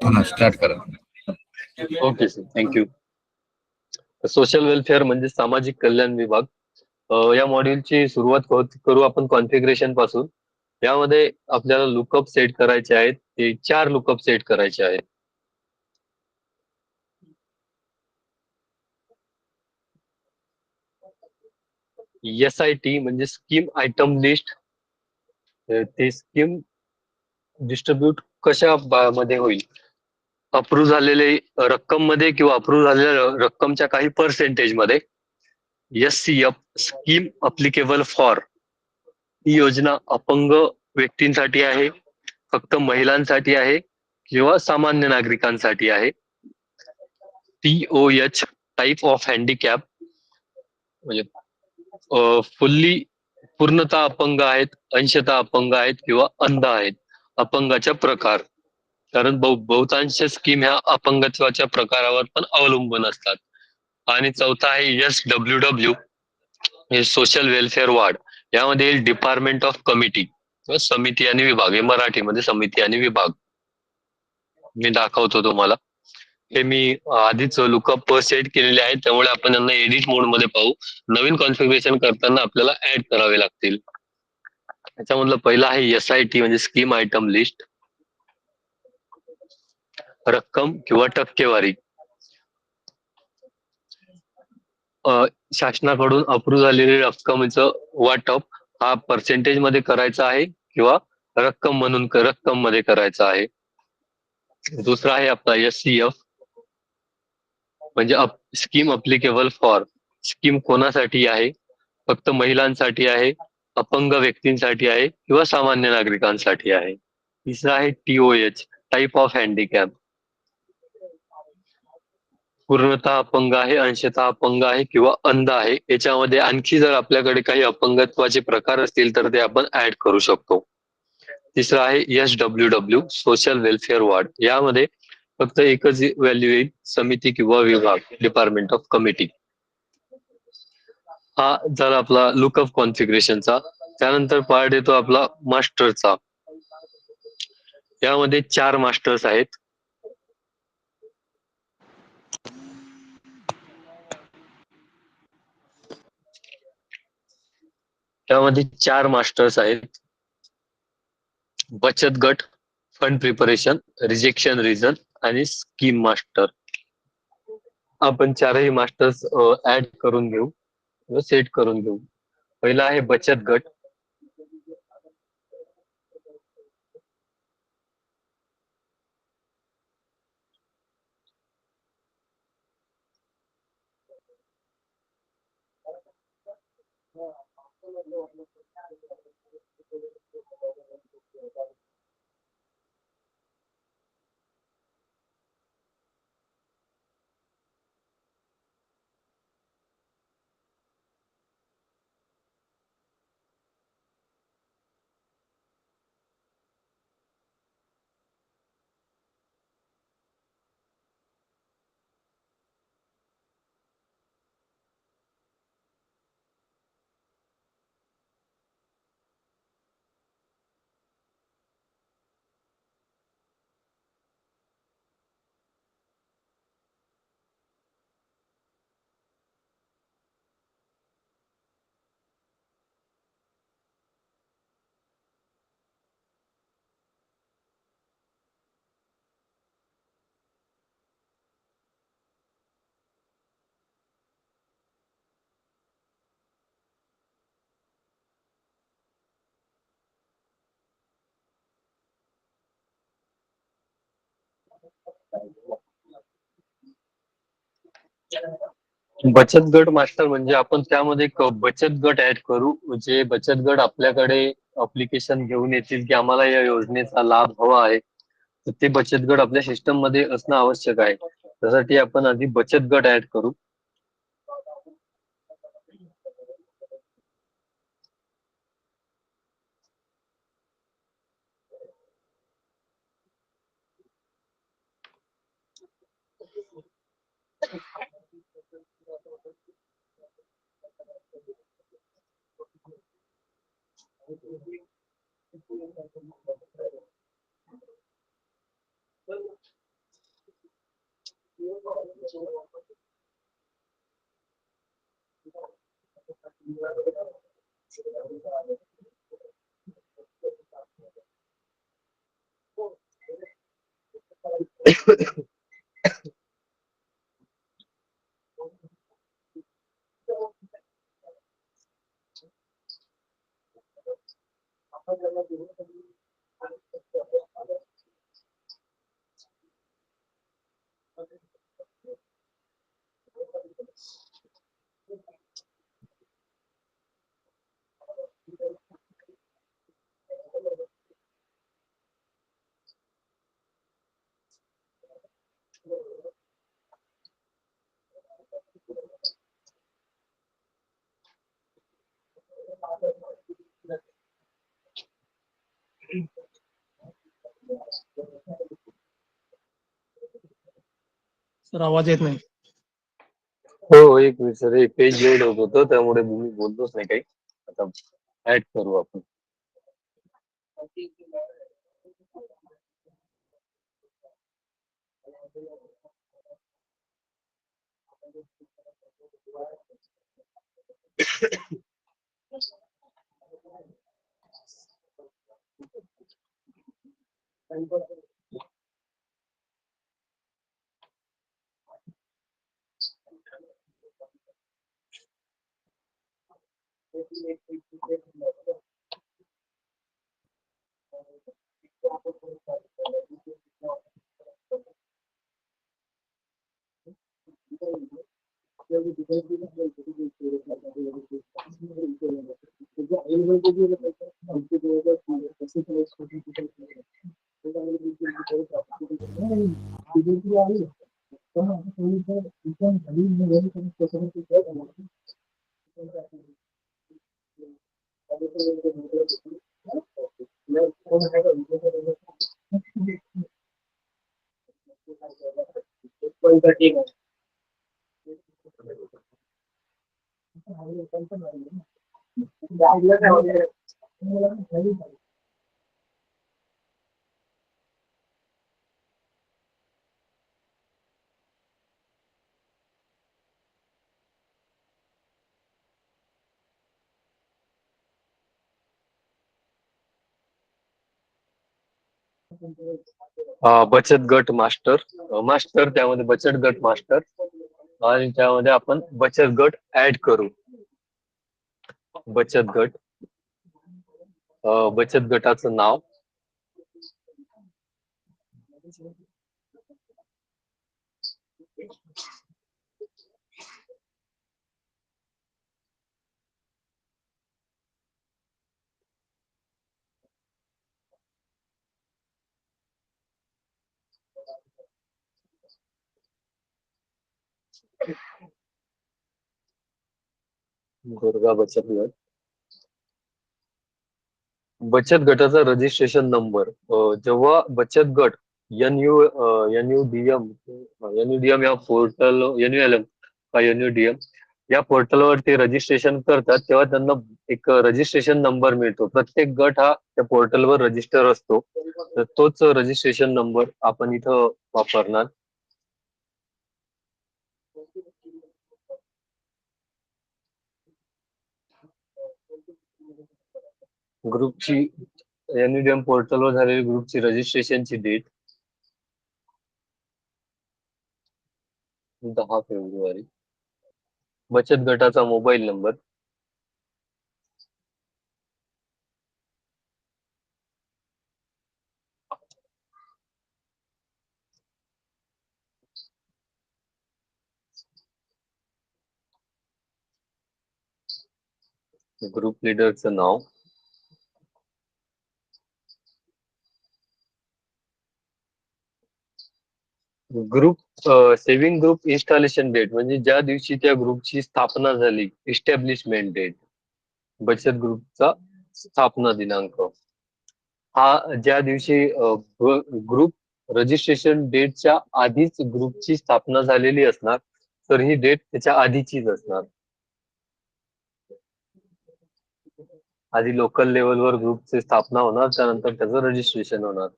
हा स्टार्ट करा. Okay sir, thank you. Social welfare म्हणजे सामाजिक कल्याण विभाग. या मॉड्यूलची सुरुवात करू आपण कॉन्फिगरेशन पासून. यामध्ये आपल्याला लुकअप सेट करायचे आहेत. ते 4 लुकअप सेट करायचे आहेत. SIT म्हणजे स्कीम आयटम लिस्ट. ते स्कीम डिस्ट्रीब्यूट मध्ये होईल? अप्रूव्ह झालेले रक्कम मध्ये किंवा अप्रूव्ह झालेल्या रक्कमच्या काही पर्सेंटेज मध्ये. SCF scheme applicable for. ही योजना अपंग व्यक्तींसाठी आहे, फक्त महिलांसाठी आहे किंवा सामान्य नागरिकांसाठी आहे. TOH टाइप ऑफ हँडिकॅप म्हणजे फुल्ली पूर्णतः अपंग आहेत, अंशतः अपंग आहेत किंवा अंध आहेत. अपंगाच्या प्रकार, कारण बहुतांश स्कीम ह्या अपंगत्वाच्या प्रकारावर पण अवलंबून असतात. आणि चौथा आहे SWW, हे सोशल वेलफेअर वार्ड. यामध्ये डिपार्टमेंट ऑफ कमिटी, समिती आणि विभाग. हे मराठीमध्ये समिती आणि विभाग. मी दाखवतो तुम्हाला. हे मी आधीच लुकअप सेट केलेले आहे, त्यामुळे आपण यांना एडिट मोड मध्ये पाहू. नवीन कॉन्फिगरेशन करताना आपल्याला ऍड करावे लागतील. त्याच्यामधलं पहिलं आहे SIT म्हणजे स्कीम आयटम लिस्ट. रक्कम किंवा टक्केवारी. शासनाकडून अप्रूव्ह झालेली रक्कमेचं वाटप हा पर्सेंटेज मध्ये करायचा आहे किंवा रक्कम मध्ये करायचा आहे. दुसरा आहे आपला SCF म्हणजे स्कीम अप्लिकेबल फॉर. स्कीम कोणासाठी आहे? फक्त महिलांसाठी आहे, अपंग व्यक्तींसाठी आहे किंवा सामान्य नागरिकांसाठी आहे. तिसरा आहे TOH टाइप ऑफ हँडिकॅप. पूर्णतः अपंग आहे, अंशतः अपंग आहे किंवा अंध आहे. याच्यामध्ये आणखी जर आपल्याकडे काही अपंगत्वाचे प्रकार असतील तर ते आपण ऍड करू शकतो. तिसरं आहे SWW सोशल वेलफेअर वार्ड. यामध्ये फक्त एकच व्हॅल्यू येईल, समिती किंवा विभाग, डिपार्टमेंट ऑफ कमिटी. हा झाला आपला लुकअप कॉन्फिगरेशनचा. त्यानंतर पार्ट येतो आपला मास्टरचा. यामध्ये 4 मास्टर्स आहेत. त्यामध्ये 4 मास्टर्स आहेत. बचत गट, फंड प्रिपरेशन, रिजेक्शन रिझन आणि स्कीम मास्टर. आपण 4ही मास्टर्स ऍड करून घेऊ व सेट करून घेऊ. पहिला आहे बचत गट. बचत गट मास्टर म्हणजे आपण त्यामध्ये एक बचत गट ऍड करू. जे बचत गट आपल्याकडे अप्लिकेशन घेऊन येतील की आम्हाला या योजनेचा लाभ हवा आहे, तर ते बचत गट आपल्या सिस्टम मध्ये असणं आवश्यक आहे. त्यासाठी आपण आधी बचत गट ऍड करू. सर आवाज येत नाही. हो, एक मिनिट सर, एक पेज लोड होत होतं त्यामुळे मी बोललोच नाही काही. आता ऍड करू आपण. बचत गट मास्टर, मास्टर त्यामध्ये बचत गट मास्टर, आणि त्यामध्ये आपण बचत गट ऍड करू. बचत गट, बचत गटाचं नाव, दुर्गा बचत गट. बचत गटाचा रजिस्ट्रेशन नंबर, जेव्हा बचत गट एनयुडीएम एनयुडीएम या पोर्टल, एनयुएलएम का एनयुडीएम या पोर्टलवर ते रजिस्ट्रेशन करतात, तेव्हा त्यांना एक रजिस्ट्रेशन नंबर मिळतो. प्रत्येक गट हा त्या पोर्टलवर रजिस्टर असतो, तर तोच रजिस्ट्रेशन नंबर आपण इथं वापरणार. ग्रुपची, एनयुडीएम पोर्टलवर झालेली ग्रुपची रजिस्ट्रेशनची डेट 10 फेब्रुवारी. बचत गटाचा मोबाईल नंबर, ग्रुप लीडरचं नाव, group, saving group installation date म्हणजे ज्या दिवशी त्या ग्रुपची स्थापना झाली, इस्टॅब्लिशमेंट डेट. बचत ग्रुपचा स्थापना दिनांक हा ज्या दिवशी ग्रुप रजिस्ट्रेशन डेटच्या आधीच ग्रुपची स्थापना झालेली असणार, तर ही डेट त्याच्या आधीचीच असणार. आधी लोकल लेवलवर ग्रुपची स्थापना होणार, त्यानंतर त्याचं रजिस्ट्रेशन होणार.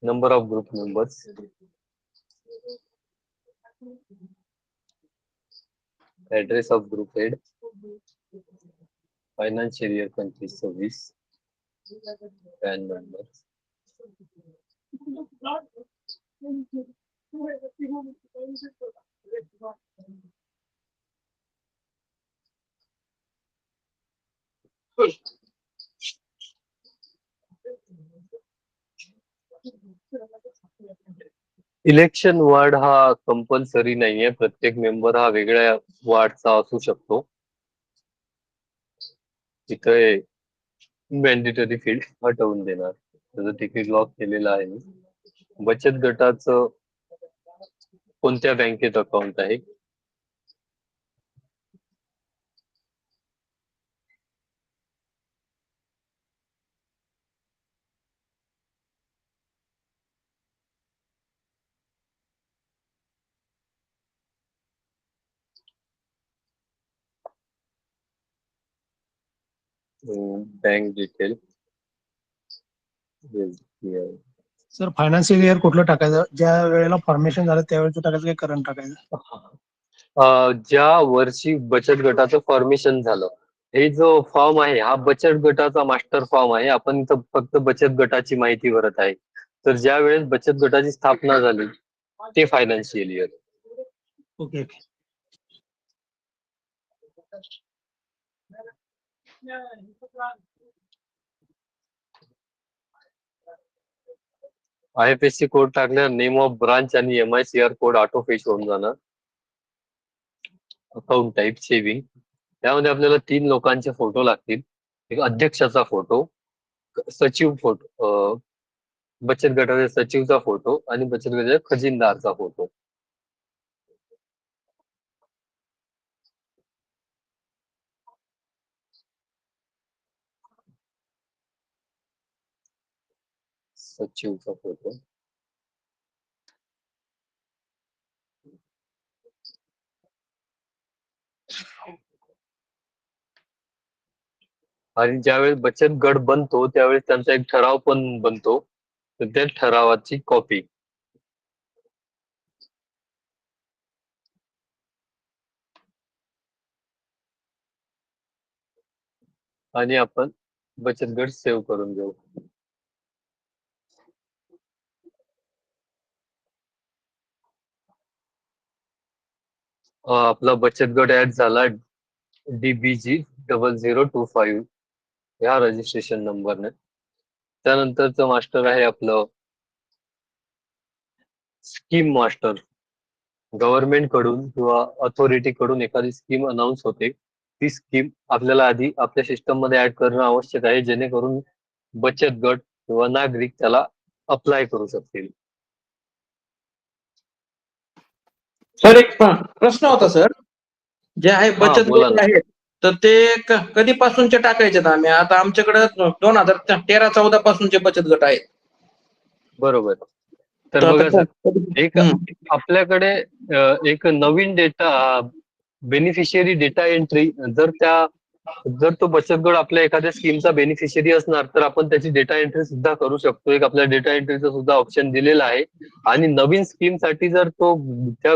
Number of group members, address of group head, financial year 25-26, PAN number. Election ward हा कंपल्सरी नाहीये, प्रत्येक मेंबर हा वेगळ्या वॉर्डचा असू शकतो. तिथे मॅन्डेटरी फील्ड हटवून देणार. त्याचं तिकीट लॉक केलेलं आहे मी. बचत गटाचं कोणत्या बँकेत अकाउंट आहे? Bank detail SBI. Sir financial year कुठलं टाकायचं? ज्या वेळेला फॉर्मेशन झालं त्यावेळेचं टाकायचं की करंट टाकायचं? ज्या वर्षी बचत गटाचं फॉर्मेशन झालं, हे जो फॉर्म आहे हा बचत गटाचा मास्टर फॉर्म आहे. आपण इथं फक्त बचत गटाची माहिती भरत आहे. तर ज्या वेळेस बचत गटाची स्थापना झाली ते financial year. Okay. IFSC code टाकल्यावर नेम ऑफ ब्रांच आणि MICR कोड ऑटो फेच होऊन जाणार. अकाउंट टाईप सेव्हिंग, त्यामध्ये आपल्याला 3 लोकांचे फोटो लागतील. एक अध्यक्षाचा फोटो, सचिव फोटो, बचत गटाच्या सचिवचा फोटो आणि बचत गटाच्या खजिनदारचा फोटो. सचिवचा फोटो, आणि ज्यावेळेस बचत गट बनतो त्यावेळेस त्यांचा एक ठराव पण बनतो, तर त्या ठरावाची कॉपी. आणि आपण बचत गट सेव्ह करून घेऊ. आपला बचत गट ऍड झाला DBG0025 ह्या रजिस्ट्रेशन नंबरने. त्यानंतरचं मास्टर आहे आपलं स्कीम मास्टर. गव्हर्नमेंट कडून किंवा अथॉरिटी कडून एखादी स्कीम अनाऊन्स होते, ती स्कीम आपल्याला आधी आपल्या सिस्टम मध्ये ऍड करणं आवश्यक आहे, जेणेकरून बचत गट किंवा नागरिक त्याला अप्लाय करू शकतील. सर एक प्रश्न होता सर, जे आहे बचत बोला गट ना. आहेत तर ते कधीपासूनचे टाकायचे? आम्ही आता आमच्याकडे 2013-14 पासूनचे बचत गट आहेत. बरोबर. तर तर बघा आता सर, एक आपल्याकडे एक नवीन डेटा, बेनिफिशियरी डेटा एंट्री, जर तो बचत गट आपल्या एखाद्या स्कीमचा बेनिफिशियरी असणार तर आपण त्याची डेटा एंट्री सुद्धा करू शकतो. एक आपल्या डेटा एंट्रीचा सुद्धा ऑप्शन दिलेला आहे. आणि नवीन स्कीम साठी जर तो त्या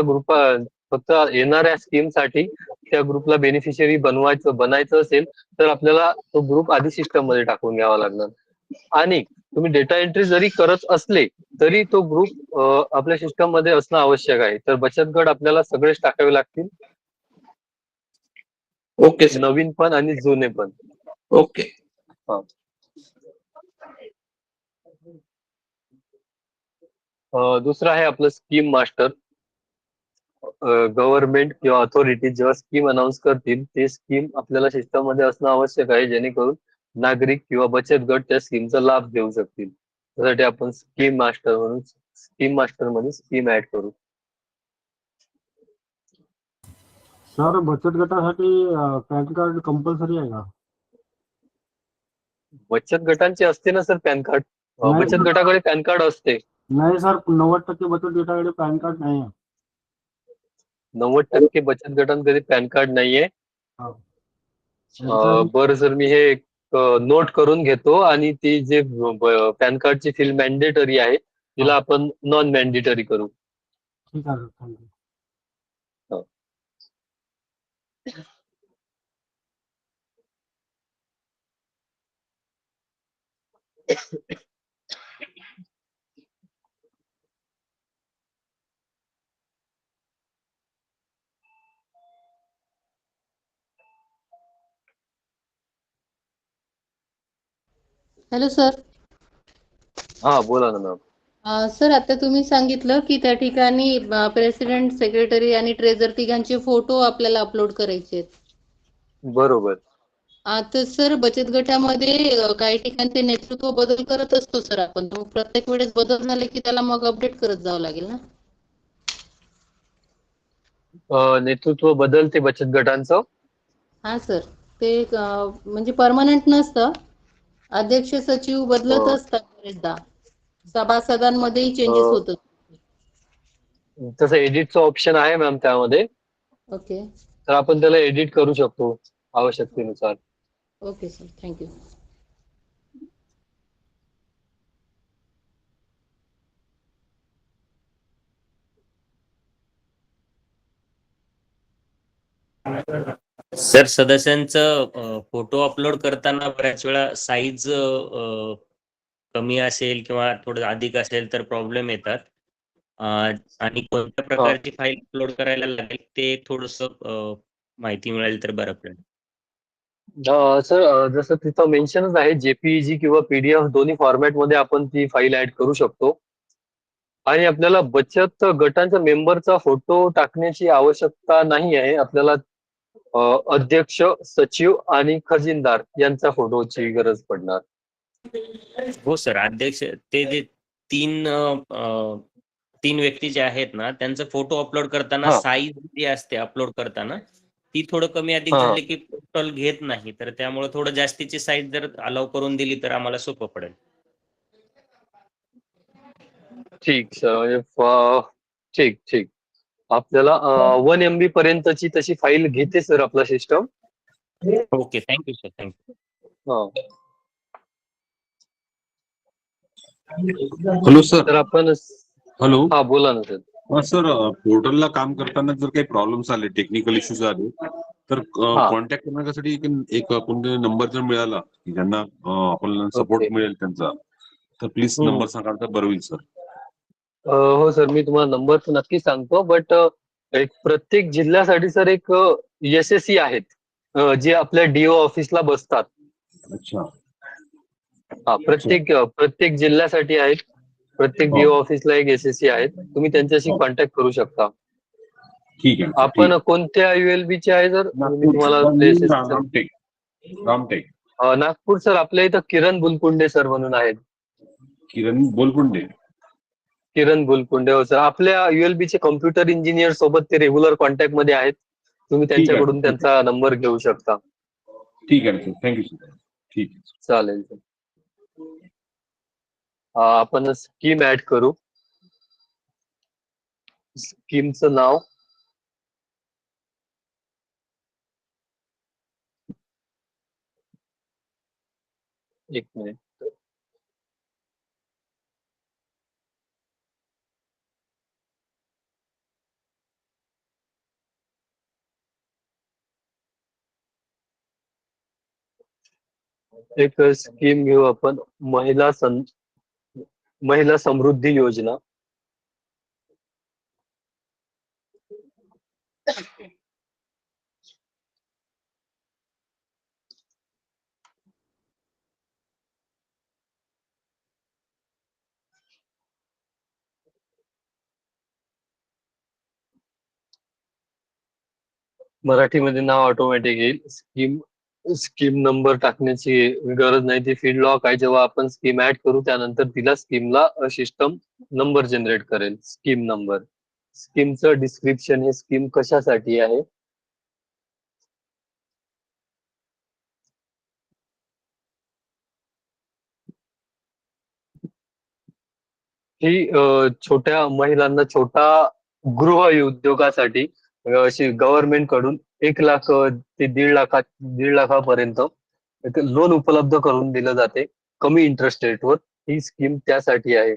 फक्त येणाऱ्या स्कीम साठी त्या ग्रुपला बेनिफिशियरी बनायचं असेल तर आपल्याला तो ग्रुप आधी सिस्टम मध्ये टाकून घ्यावा लागणार. आणि तुम्ही डेटा एंट्री जरी करत असले तरी तो ग्रुप आपल्या सिस्टम मध्ये असणं आवश्यक आहे. तर बचत गट आपल्याला सगळेच टाकावे लागतील, ओके सर. नवीन पण आणि जुने पण. ओके. दुसरं आहे आपलं स्कीम मास्टर. गव्हर्नमेंट किंवा अथॉरिटी जेव्हा स्कीम अनाऊन्स करतील ते स्कीम आपल्याला सिस्टम मध्ये असणं आवश्यक आहे, जेणेकरून नागरिक किंवा बचत गट त्या स्कीमचा लाभ घेऊ शकतील. त्यासाठी आपण स्कीम मास्टर मध्ये स्कीम ऍड करू. सर बचत गटासाठी पॅन कार्ड कंपल्सरी आहे का? बचत गटांचे असते ना सर पॅन कार्ड. बचत गटाकडे पॅन कार्ड असते. नाही सर, 90% बचत गटाकडे पॅन कार्ड नाही आहे. 90% बचत गटांकडे पॅन कार्ड नाहीये. बरं सर, मी हे नोट करून घेतो. आणि ती जे पॅन कार्डची फील्ड मॅन्डेटरी आहे तिला आपण नॉन मॅन्डेटरी करू. ठीक आहे सर, थँक्यू. Hello sir. हा बोला ना मॅम. सर आता तुम्ही सांगितलं की त्या ठिकाणी प्रेसिडेंट, सेक्रेटरी आणि ट्रेझर तिघांचे फोटो आपल्याला अपलोड करायचे आहेत. बरोबर. तर सर बचत गटामध्ये काही ठिकाणी ते नेतृत्व बदल करत असतो सर आपण. मग प्रत्येक वेळेस बदल झाले की त्याला मग अपडेट करत जावं लागेल ना? नेतृत्व बदलते बचत गटांचं. हा सर. ते म्हणजे परमनंट नसतं. अध्यक्ष, सचिव बदलत अ, असतात बरेचदा. सभासदांमध्येही अ, चेंजेस होतात. तसं एडिटचं ऑप्शन आहे मॅम त्यामध्ये, ओके. तर आपण त्याला एडिट करू शकतो आवश्यकतेनुसार. Okay sir. थँक्यू. सर सदस्यांचं फोटो अपलोड करताना बऱ्याच वेळा साईज कमी असेल किंवा थोडं अधिक असेल तर प्रॉब्लेम येतात. आणि कोणत्या हा. प्रकारची फाईल अपलोड करायला लागेल ते थोडस माहिती मिळेल तर बरं पडेल. सर जसं तिथं मेन्शनच आहे, जेपीईजी किंवा पीडीएफ दोन्ही फॉर्मॅटमध्ये आपण ती फाईल ऍड करू शकतो. आणि आपल्याला बचत गटांच्या मेंबरचा फोटो टाकण्याची आवश्यकता नाही आहे. आपल्याला अध्यक्ष, सचिव आणि खजिनदार यांचा फोटोची गरज पडणार. हो सर. अध्यक्ष ते जे तीन तीन व्यक्ती जे आहेत ना त्यांचा फोटो अपलोड करताना हा साईज जी असते अपलोड करताना ती थोडं कमी अधिक हा झाली की टोटल घेत नाही. तर त्यामुळे थोडं जास्तीची साईज जर अलाव करून दिली तर आम्हाला सोपं पडेल. ठीक सर. म्हणजे ठीक ठीक. आपल्याला 1 MB पर्यंतची तशी फाईल घेते सर आपला system. Okay. Thank you sir. Thank you. हा. Hello sir. तर आपण हॅलो. हा बोला ना सर. सर पोर्टलला काम करताना जर काही प्रॉब्लेम्स आले, टेक्निकल इश्यूज आले तर हा. कॉन्टॅक्ट करण्यासाठी एक कोणता नंबर जर मिळाला की ज्यांना आपल्याला ओके. सपोर्ट मिळेल त्यांचा, तर प्लीज नंबर सांगाल तर बरं होईल सर. हो सर, मी तुम्हाला नंबर तर नक्कीच सांगतो, बट एक प्रत्येक जिल्ह्यासाठी सर एक एसएससी आहेत, जे आपल्या डीओ ऑफिसला बसतात. अच्छा. हा, प्रत्येक जिल्ह्यासाठी आहेत. प्रत्येक हो. डीओ ऑफिसला एक एसएससी आहेत. तुम्ही त्यांच्याशी हो. कॉन्टॅक्ट करू शकता. ठीक आहे सर. ठीक आपण कोणत्या ULB चे आहे सर? मी नागपूर. तुम्हाला सर, आपले मी एसएससी रामटेक. रामटेक. नागपूर सर, आपल्या इथं किरण बुलकुंडे सर म्हणून आहेत. किरण बोलकुंडे. किरण बुलकुंडे हो सर. आपल्या ULB चे कॉम्प्युटर इंजिनियर सोबत ते रेग्युलर कॉन्टॅक्ट मध्ये आहेत. तुम्ही ठीक आहे. त्यांच्याकडून ठीक आहे. त्यांचा नंबर घेऊ शकता. ठीक आहे सर. Thank you sir. ठीक आहे. चालेल सर. आपण स्कीम ऍड करू. स्कीमचं नाव एक मिनिट. एक स्कीम घेऊ आपण, महिला समृद्धी योजना. मराठीमध्ये नाव ऑटोमॅटिक येईल. स्कीम नंबर टाकण्याची गरज नाही, ती फील्ड लॉक आहे. जेव्हा आपण स्कीम ऍड करू त्यानंतर तिला स्कीमला सिस्टम नंबर जनरेट करेल, स्कीम नंबर. स्कीमचं डिस्क्रिप्शन, हे स्कीम कशासाठी आहे. ही छोट्या महिलांना, छोटा गृह उद्योगासाठी अशी गव्हर्नमेंट कडून 1 लाख ते 1.5 लाखापर्यंत एक लोन उपलब्ध करून दिलं जाते, कमी इंटरेस्ट रेटवर. ही स्कीम त्यासाठी आहे.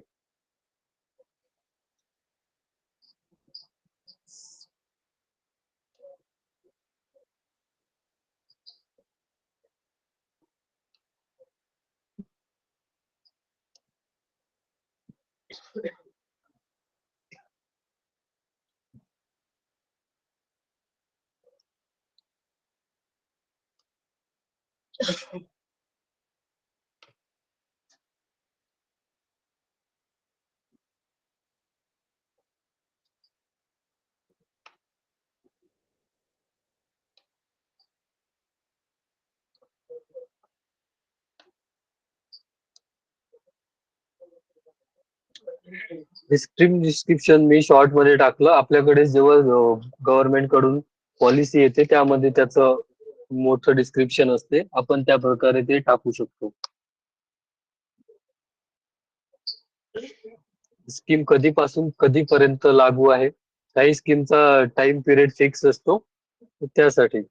स्कीम डिस्क्रिप्शन मी शॉर्ट मध्ये टाकलं. आपल्याकडे जेव्हा गव्हर्नमेंट कडून पॉलिसी येते त्यामध्ये त्याचं मोठं डिस्क्रिप्शन असते. आपण त्या प्रकारे ते टाकू शकतो. स्कीम कधीपासून कधीपर्यंत लागू आहे. काही स्कीमचा टाइम पिरियड फिक्स असतो त्यासाठी.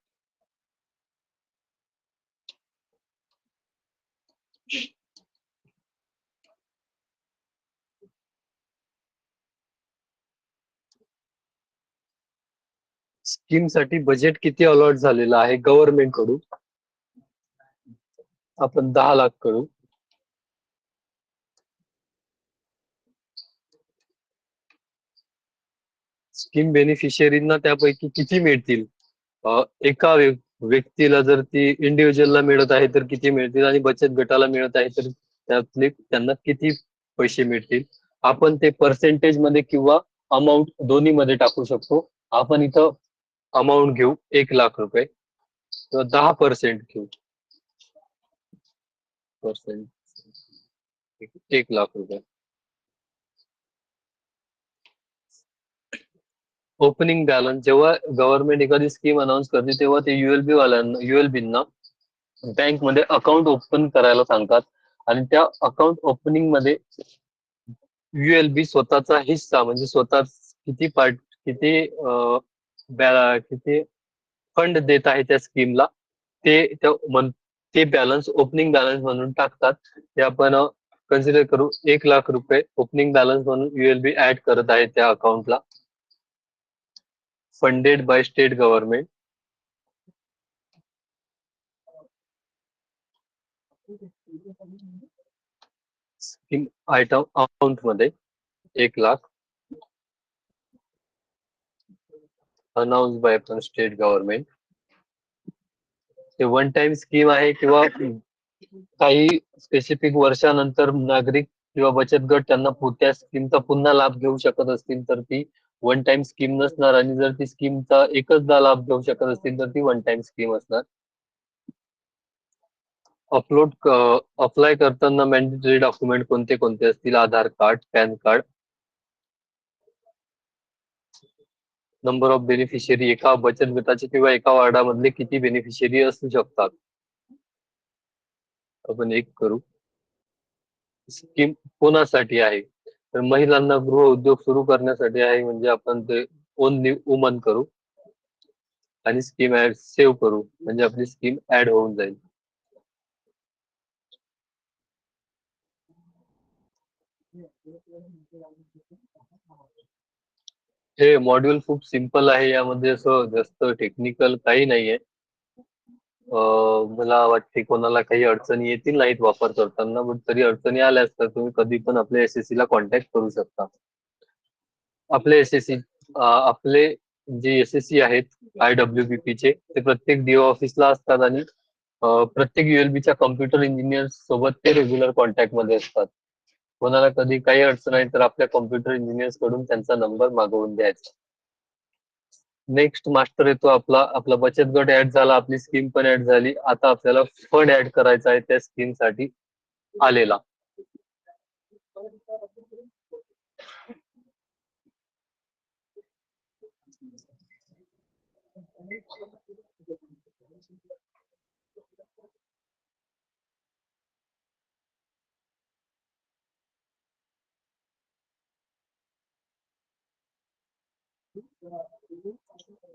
स्कीम साठी बजेट किती अलॉट झालेलं आहे गव्हर्नमेंट कडून? आपण 10 लाख करू. स्कीम बेनिफिशियरींना त्यापैकी किती मिळतील? एका व्यक्तीला जर ती इंडिव्हिज्युअलला मिळत आहे तर किती मिळतील आणि बचत गटाला मिळत आहे तर त्यातले त्यांना किती पैसे मिळतील? आपण ते पर्सेंटेज मध्ये किंवा अमाऊंट दोन्ही मध्ये टाकू शकतो. आपण इथं अमाऊंट घेऊ 1 लाख रुपये किंवा 10% घेऊ. पर्सेंट 1 लाख रुपये. ओपनिंग बॅलन्स जेव्हा गव्हर्नमेंट एखादी स्कीम अनाऊन्स करते तेव्हा ते युएलबींना बँकमध्ये अकाउंट ओपन करायला सांगतात आणि त्या अकाउंट ओपनिंग मध्ये युएलबी स्वतःचा हिस्सा म्हणजे स्वतः किती फंड देत आहे त्या स्कीमला ते बॅलन्स ओपनिंग बॅलन्स म्हणून टाकतात. ते आपण कन्सिडर करू 1 लाख रुपये ओपनिंग बॅलन्स म्हणून युएलबी ऍड करत आहे त्या अकाउंटला. Funded by state government. Scheme item account मध्ये 1 lakh announce by state government. ते वन टाइम स्कीम आहे किंवा काही स्पेसिफिक वर्षानंतर नागरिक किंवा बचत गट त्यांना त्या स्कीमचा पुन्हा लाभ घेऊ शकत असतील तर ती वन टाइम स्कीम नसणार आणि जर ती स्कीमचा एकचदा लाभ घेऊ शकत असतील तर ती वन टाइम स्कीम असणार. अप्लाय करताना मॅन्डेटरी डॉक्युमेंट कोणते कोणते असतील? Aadhaar card, PAN card. Number of beneficiary एका बचत गटाचे किंवा एका वार्डामधले किती बेनिफिशियरी असू शकतात? आपण 1 करू. स्कीम कोणासाठी आहे? तर महिलांना गृह उद्योग सुरू करण्यासाठी आहे म्हणजे आपण ते ओनली वुमन करू आणि स्कीम ऍड सेव्ह करू म्हणजे आपली स्कीम ऍड होऊन जाईल. हे मॉड्यूल खूप सिंपल आहे. यामध्ये असं जास्त टेक्निकल काही नाहीये. मला वाटते कोणाला काही अडचणी येतील नाहीत वापर करताना, पण तरी अडचणी आल्यास तर तुम्ही कधी पण आपल्या एसएससी ला कॉन्टॅक्ट करू शकता. आपले जे एसएससी आहेत IWBP चे ते प्रत्येक डीओ ऑफिसला असतात आणि प्रत्येक युएलबीच्या कम्प्युटर इंजिनियर सोबत ते रेग्युलर कॉन्टॅक्ट मध्ये असतात. कोणाला कधी काही अडचण आहे तर आपल्या कॉम्प्युटर इंजिनियर्स कडून त्यांचा नंबर मागवून द्यायचा. नेक्स्ट मास्टर येतो आपला बचत गट ऍड झाला, आपली स्कीम पण ऍड झाली. आता आपल्याला फंड ऍड करायचा आहे त्या स्कीम साठी आलेला.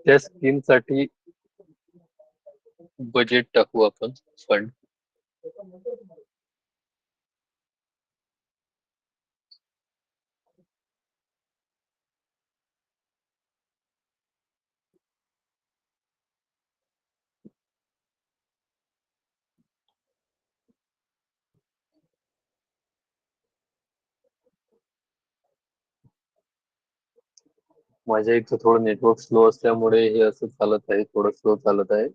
त्या स्कीम साठी बजेट टाकू आपण फंड. माझ्या इथं थोडं नेटवर्क स्लो असल्यामुळे हे असं चालत आहे, थोडं स्लो चालत आहे.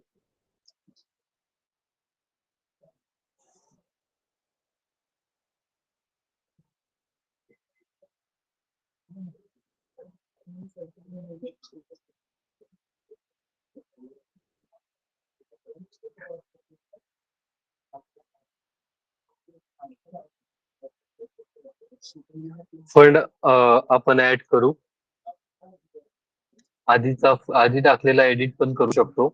फंड आपण ऍड करू. आधी टाकलेला एडिट पण करू शकतो.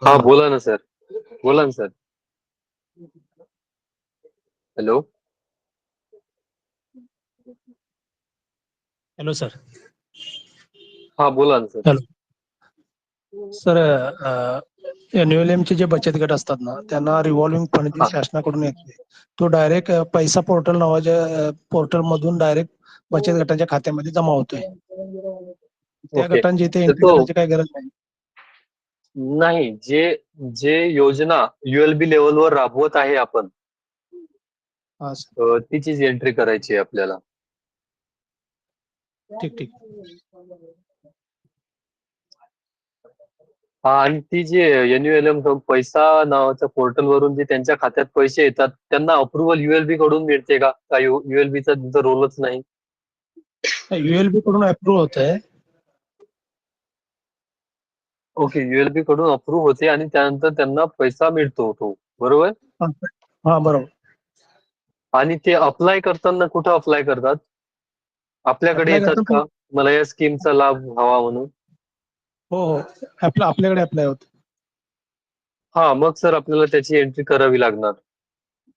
हा बोला ना सर, बोला ना सर. हॅलो. Hello sir. हा बोला ना सर. Hello sir. NULM चे जे बचत गट असतात ना, त्यांना रिव्हॉल्विंग फंड जे हा. शासनाकडून येते, तो डायरेक्ट पैसा पोर्टल नावाच्या पोर्टल मधून डायरेक्ट बचत गटाच्या खात्यामध्ये जमा होतोय. त्या ओके. गटांची इथे तर एंट्री तो करायची काही गरज नाही. नाही, जे जे योजना ULB लेवलवर राबवत आहे आपण, हा सर. तिचीच एंट्री करायची आहे आपल्याला. ठीक ठीक. हा, आणि ती जी NULM पैसा नावाच्या पोर्टल वरून जे त्यांच्या खात्यात पैसे येतात, त्यांना अप्रुव्हल ULB कडून मिळते का? ULB चा तिथं रोलच नाही. ULB कडून अप्रूव्ह होत आहे. ओके, ULB कडून अप्रूव्ह होते आणि त्यानंतर त्यांना पैसा मिळतो तो, बरोबर? हा बरोबर. आणि ते अप्लाय करताना कुठं अप्लाय करतात? आपल्याकडे अप्लाय येतात करतो. का? मला या स्कीमचा लाभ हवा म्हणून. हो हो. आपल्याकडे अप्लाय होत. हा, मग सर आपल्याला त्याची एंट्री करावी लागणार.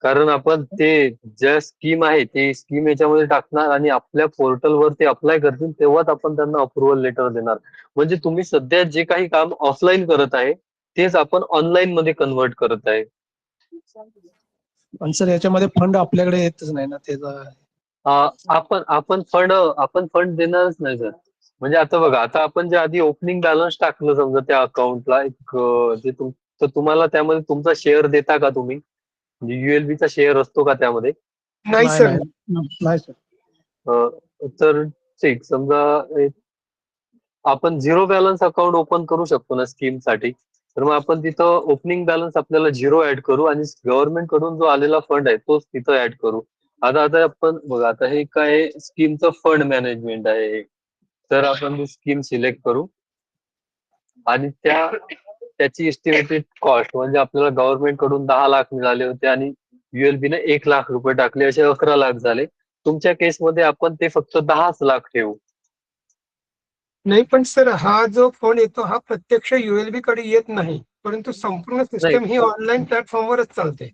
कारण आपण ते ज्या स्कीम आहे ते स्कीम याच्यामध्ये टाकणार आणि आपल्या पोर्टलवर ते अप्लाय करतील, तेव्हाच आपण त्यांना अप्रुव्हल लेटर देणार. म्हणजे तुम्ही सध्या जे काही काम ऑफलाईन करत आहे, तेच आपण ऑनलाईन मध्ये कन्व्हर्ट करत आहे. पण सर याच्यामध्ये फंड आपल्याकडे येतच नाही ना त्याचा. आपण फंड देणारच नाही सर. म्हणजे आता बघा, आता आपण जे आधी ओपनिंग बॅलन्स टाकलं समजा त्या अकाउंटला, एक तर तुम्हाला त्यामध्ये तुमचा शेअर देता का तुम्ही? म्हणजे ULB चा शेअर असतो का त्यामध्ये? नाही सर. नाही सर. तर ठीक, समजा आपण झिरो बॅलन्स अकाउंट ओपन करू शकतो ना स्कीमसाठी. तर मग आपण तिथं ओपनिंग बॅलन्स आपल्याला झिरो ऍड करू आणि गव्हर्नमेंट कडून जो आलेला फंड आहे तोच तिथं ऍड करू. आता आपण बघा, आता हे काय स्कीमचं फंड मॅनेजमेंट आहे हे. तर आपण ती स्कीम सिलेक्ट करू आणि त्याची एस्टिमेटेड कॉस्ट, म्हणजे आपल्याला गव्हर्नमेंट कडून 10 लाख मिळाले होते आणि ULB ने 1 लाख रुपये टाकले, असे 11 लाख झाले. तुमच्या केसमध्ये आपण ते फक्त 10 लाख ठेवू. नाही पण सर, हा जो फोन येतो हा प्रत्यक्ष ULB कडे येत नाही, परंतु संपूर्ण नाही, सिस्टम ही ऑनलाईन प्लॅटफॉर्मवरच चालते.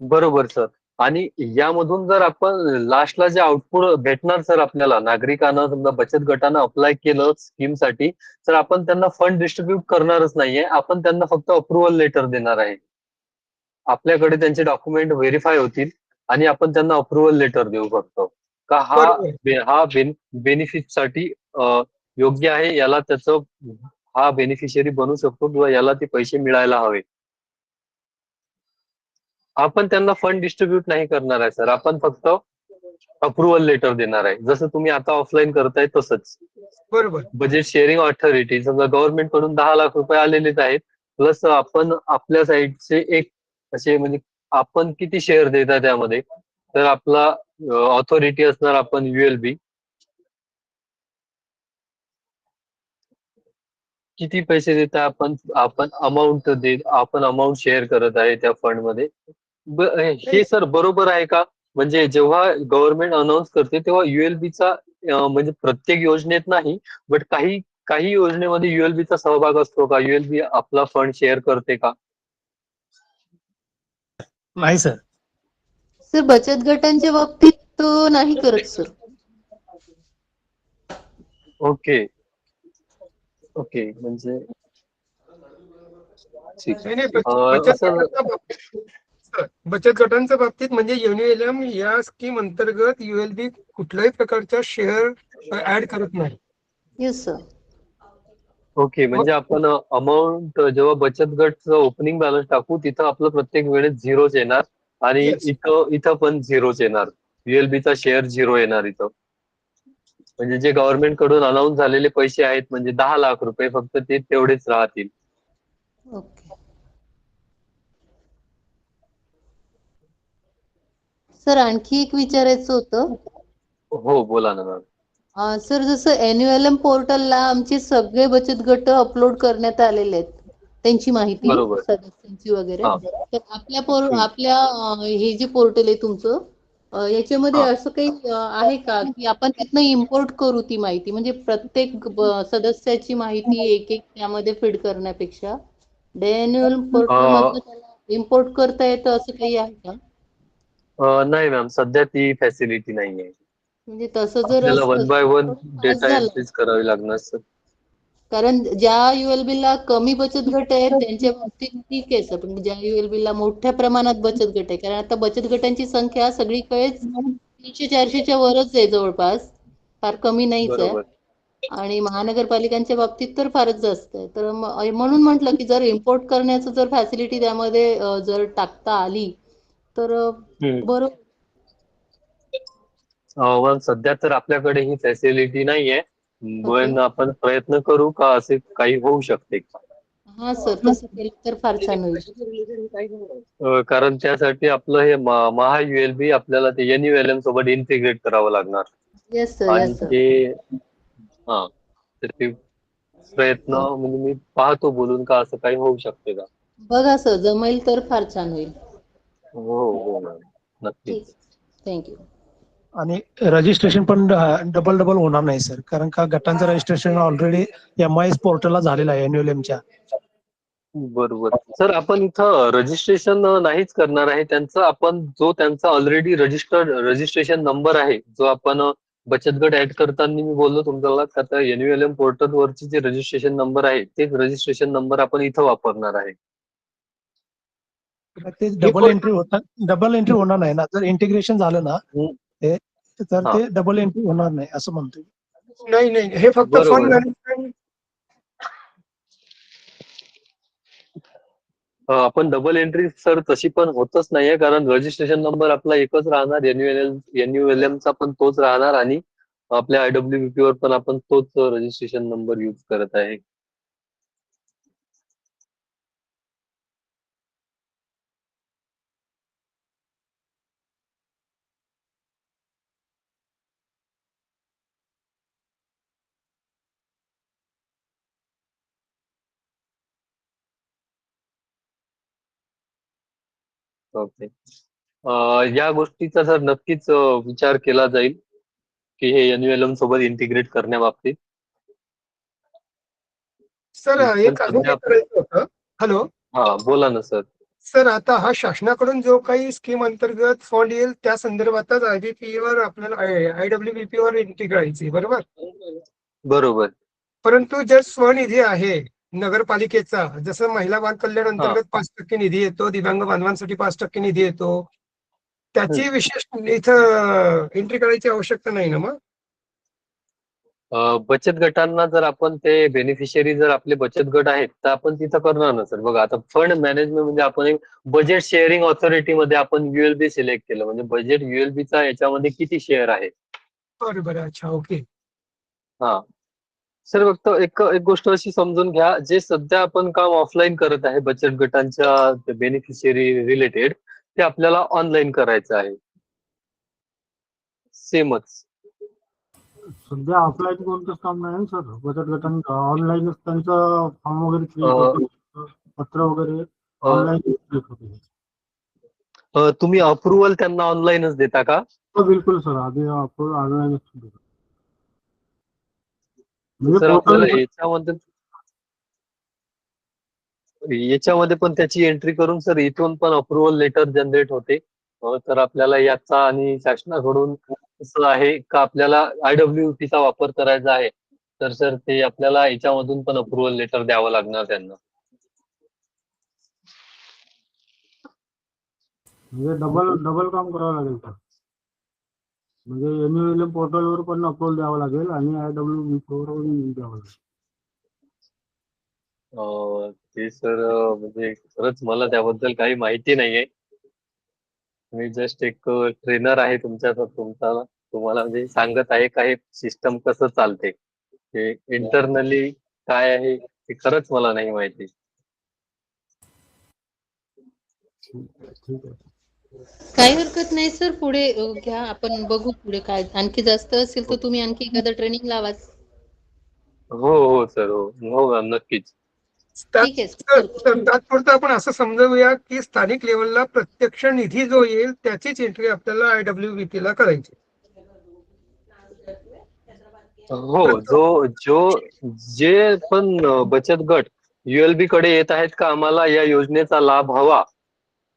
बरोबर सर. आणि यामधून जर आपण लास्टला जे आउटपुट भेटणार सर आपल्याला, नागरिकांना समजा बचत गटानं अप्लाय केलं स्कीमसाठी, तर आपण त्यांना फंड डिस्ट्रीब्यूट करणारच नाहीये. आपण त्यांना फक्त अप्रुव्हल लेटर देणार आहे. आपल्याकडे त्यांचे डॉक्युमेंट व्हेरीफाय होतील आणि आपण त्यांना अप्रुव्हल लेटर देऊ फक्त. का हा बेनिफिट साठी योग्य आहे, याला त्याचं हा बेनिफिशियरी बनू शकतो किंवा याला ते पैसे मिळायला हवे. आपण त्यांना फंड डिस्ट्रीब्यूट नाही करणार आहे सर. आपण फक्त अप्रुव्हल लेटर देणार आहे, जसं तुम्ही आता ऑफलाईन करताय तसंच. बरोबर. बजेट शेअरिंग ऑथॉरिटी, समजा गव्हर्नमेंट कडून 10 लाख रुपये आलेलेच आहेत, प्लस आपण आपल्या साईडचे एक असे, म्हणजे आपण किती शेअर देता त्यामध्ये, तर आपला ऑथॉरिटी असणार आपण ULB. किती पैसे देत आहे आपण आपण अमाऊंट शेअर करत आहे त्या फंड मध्ये. हे सर बरोबर आहे का? म्हणजे जेव्हा गव्हर्नमेंट अनाऊन्स करते तेव्हा युएलबीचा म्हणजे प्रत्येक योजनेत नाही, बट काही काही योजनेमध्ये युएलबीचा सहभाग असतो का? युएलबी आपला फंड शेअर करते का? नाही सर. सर बचत गटांच्या बाबतीत नाही करत सर. ओके ओके, म्हणजे ठीक नाही नाही, आहे. बचत असं गटांच्या बाबतीत सर, बचत गटांच्या बाबतीत म्हणजे एनयूएलएम या स्कीम अंतर्गत युएलबी कुठल्याही प्रकारच्या शेअर ऍड करत नाही. Yes sir. ओके, म्हणजे आपण अमाऊंट जेव्हा बचत गटचं ओपनिंग बॅलन्स टाकू तिथं आपलं प्रत्येक वेळेस झिरोच येणार आणि Yes. इथं पण झिरोच येणार. युएलबीचा शेअर झिरो येणार इथं. म्हणजे जे गव्हर्नमेंट कडून अनाऊन्स झालेले पैसे आहेत म्हणजे 10 लाख रुपये फक्त ते तेवढेच राहतील. ओके. सर आणखी एक विचारायचं होतं. हो, बोला ना मॅम. सर जसं एनयूएलएम पोर्टलला आमचे सगळे बचत गट अपलोड करण्यात आलेले आहेत, त्यांची माहिती बरोबर. सदस्यांची वगैरे. हा. तर आपल्या हे जे पोर्टल आहे तुमचं, याच्यामध्ये हा. असं काही आहे का की आपण तिथनं इम्पोर्ट करू ती माहिती, म्हणजे प्रत्येक सदस्याची माहिती एक एक त्यामध्ये फीड करण्यापेक्षा एनयूएल पोर्टल मधनं त्याला इम्पोर्ट करता येतं, असं काही आहे का? नाही मॅम, सध्या ती फॅसिलिटी नाहीये. म्हणजे तसं जर आपल्याला असतं 1 बाय 1 तर फास्ट डेटा झालं. एंट्रीज करावी लागणार सर. कारण ज्या युएलबी ला कमी बचत गट आहेत त्यांच्या बाबतीत ठीक आहे सर, पण ज्या युएलबी ला मोठ्या प्रमाणात बचत गट आहे, कारण आता बचत गटांची संख्या सगळीकडेच 300-400च्या वरच आहे जवळपास, फार कमी नाहीच आहे. बरोबर. आणि महानगरपालिकांच्या बाबतीत तर फारच जास्त आहे. तर म्हणून म्हटलं की जर इम्पोर्ट करण्याचं जर फॅसिलिटी त्यामध्ये जर टाकता आली तर बरं. मॅम, सध्या तर आपल्याकडे ही फॅसिलिटी नाहीये. ओके. पण आपण प्रयत्न करू का असे काही होऊ शकते का? हा सर, तसं केलं तर फार छान होईल. कारण त्यासाठी आपलं हे महा युएलबी आपल्याला ते एनयूएलएम सोबत इंटिग्रेट करावं लागणार. येस सर, आणि येस सर. ते तर ते प्रयत्न म्हणजे मी पाहतो बोलून का असं काही होऊ शकते का? बघा सर, जमेल तर फार छान होईल. हो हो मॅम, ठीक, नक्कीच. थँक्यू. आणि रजिस्ट्रेशन पण डबल डबल होणार नाही सर, कारण का गटांचं रजिस्ट्रेशन ऑलरेडी MIS पोर्टलला झालेलं आहे एनयूएलएमच्या. बरोबर सर, आपण इथं रजिस्ट्रेशन नाहीच करणार आहे त्यांचं. आपण जो त्यांचा ऑलरेडी रजिस्ट्रेशन नंबर आहे, जो आपण बचत गट ऍड करताना मी बोललो तुम्हाला का आता एनयूएलएम पोर्टल वरचे जे रजिस्ट्रेशन नंबर आहे तेच रजिस्ट्रेशन नंबर आपण इथं वापरणार आहे. ते डबल एंट्री होणार नाही ना, जर इंटिग्रेशन झालं ना तर हा. ते डबल एंट्री होणार नाही असं म्हणतोय. नाही नाही, हे फक्त फंड बरोबर. मॅनेजमेंट. आपण डबल एंट्री सर तशी पण होतच नाहीये, कारण रजिस्ट्रेशन नंबर आपला एकच राहणार. एनयूएलएम चा पण तोच राहणार आणि आपल्या IWBP वर पण आपण तोच रजिस्ट्रेशन नंबर युज करत आहे. ओके. या गोष्टीचा सर नक्कीच विचार केला जाईल की हे एनयूएलएम सोबत इंटिग्रेट करण्याबाबतीत. सर पण एक अजून सध्या एक करायचं होतं. हॅलो बोला ना सर. सर, आता हा शासनाकडून जो काही स्कीम अंतर्गत फंड येईल त्या संदर्भातच IBP वर आपल्याला IWBP वर एंट्री करायची, बरोबर? बरोबर. परंतु जर स्वनिधी आहे नगरपालिकेचा, जसं महिला बाल कल्याण हा. अंतर्गत 5% निधी येतो, दिव्यांग बांधवांसाठी 5% निधी येतो, त्याची विशेष इथं एंट्री करायची आवश्यकता नाही ना मग? बचत गटांना जर आपण ते बेनिफिशियरी जर आपले बचत गट आहेत तर आपण तिथं करणार ना सर. बघा आता फंड मॅनेजमेंट म्हणजे आपण एक बजेट शेअरिंग ऑथॉरिटी मध्ये आपण युएलबी सिलेक्ट केलं, म्हणजे बजेट युएलबीचा याच्यामध्ये किती शेअर आहे. बरं बरं, अच्छा, ओके. हा सर, फक्त एक एक गोष्ट अशी समजून घ्या, जे सध्या आपण काम ऑफलाईन करत आहे बचत गटांच्या बेनिफिशियरी रिलेटेड, ते आपल्याला ऑनलाईन करायचं आहे. सेमच. सध्या ऑफलाईन कोणतंच काम नाही सर. बचत गटांचं ऑनलाईनच त्यांचं फॉर्म वगैरे क्रिएट अ, होतं, पत्र वगैरे अ, ऑनलाईन क्रिएट होते. तुम्ही अप्रुव्हल त्यांना ऑनलाईनच देता का? हो बिलकुल सर, आधी आपण ऑनलाईनच देतो. म्हणजे सर पोर्टल. आपल्याला याच्यामध्ये पण त्याची एंट्री करून सर इथून पण अप्रुव्हल लेटर जनरेट होते. तर आपल्याला याचा आणि शासनाकडून असं आहे का आपल्याला IWP चा वापर करायचा आहे, तर सर ते आपल्याला याच्यामधून पण अप्रुव्हल लेटर द्यावं लागणार त्यांना. म्हणजे डबल डबल काम करावं लागेल सर. म्हणजे NULM पोर्टलवर पण अप्रूव्हल द्यावं लागेल आणि IWP वर पण द्यावं लागेल. ते सर म्हणजे खरंच मला त्याबद्दल काही माहिती नाहीये. मी जस्ट एक ट्रेनर आहे तुम्हाला म्हणजे सांगत आहे का हे सिस्टम कसं चालते. ते इंटरनली काय आहे ते खरंच मला नाही माहिती. ठीक आहे. काही हरकत नाही सर, पुढे घ्या, आपण बघू पुढे काय आणखी जास्त असेल तर तुम्ही आणखी एखादं ट्रेनिंग लावाच. हो हो सर, हो हो मॅम, नक्कीच. ठीक आहे सर. तात्पुरतं आपण असं समजूया की स्थानिक लेवलला प्रत्यक्ष निधी जो येईल त्याचीच एंट्री आपल्याला IWBP ला करायची. हो, जे पण बचत गट ULB कडे येत आहेत का आम्हाला या योजनेचा लाभ हवा,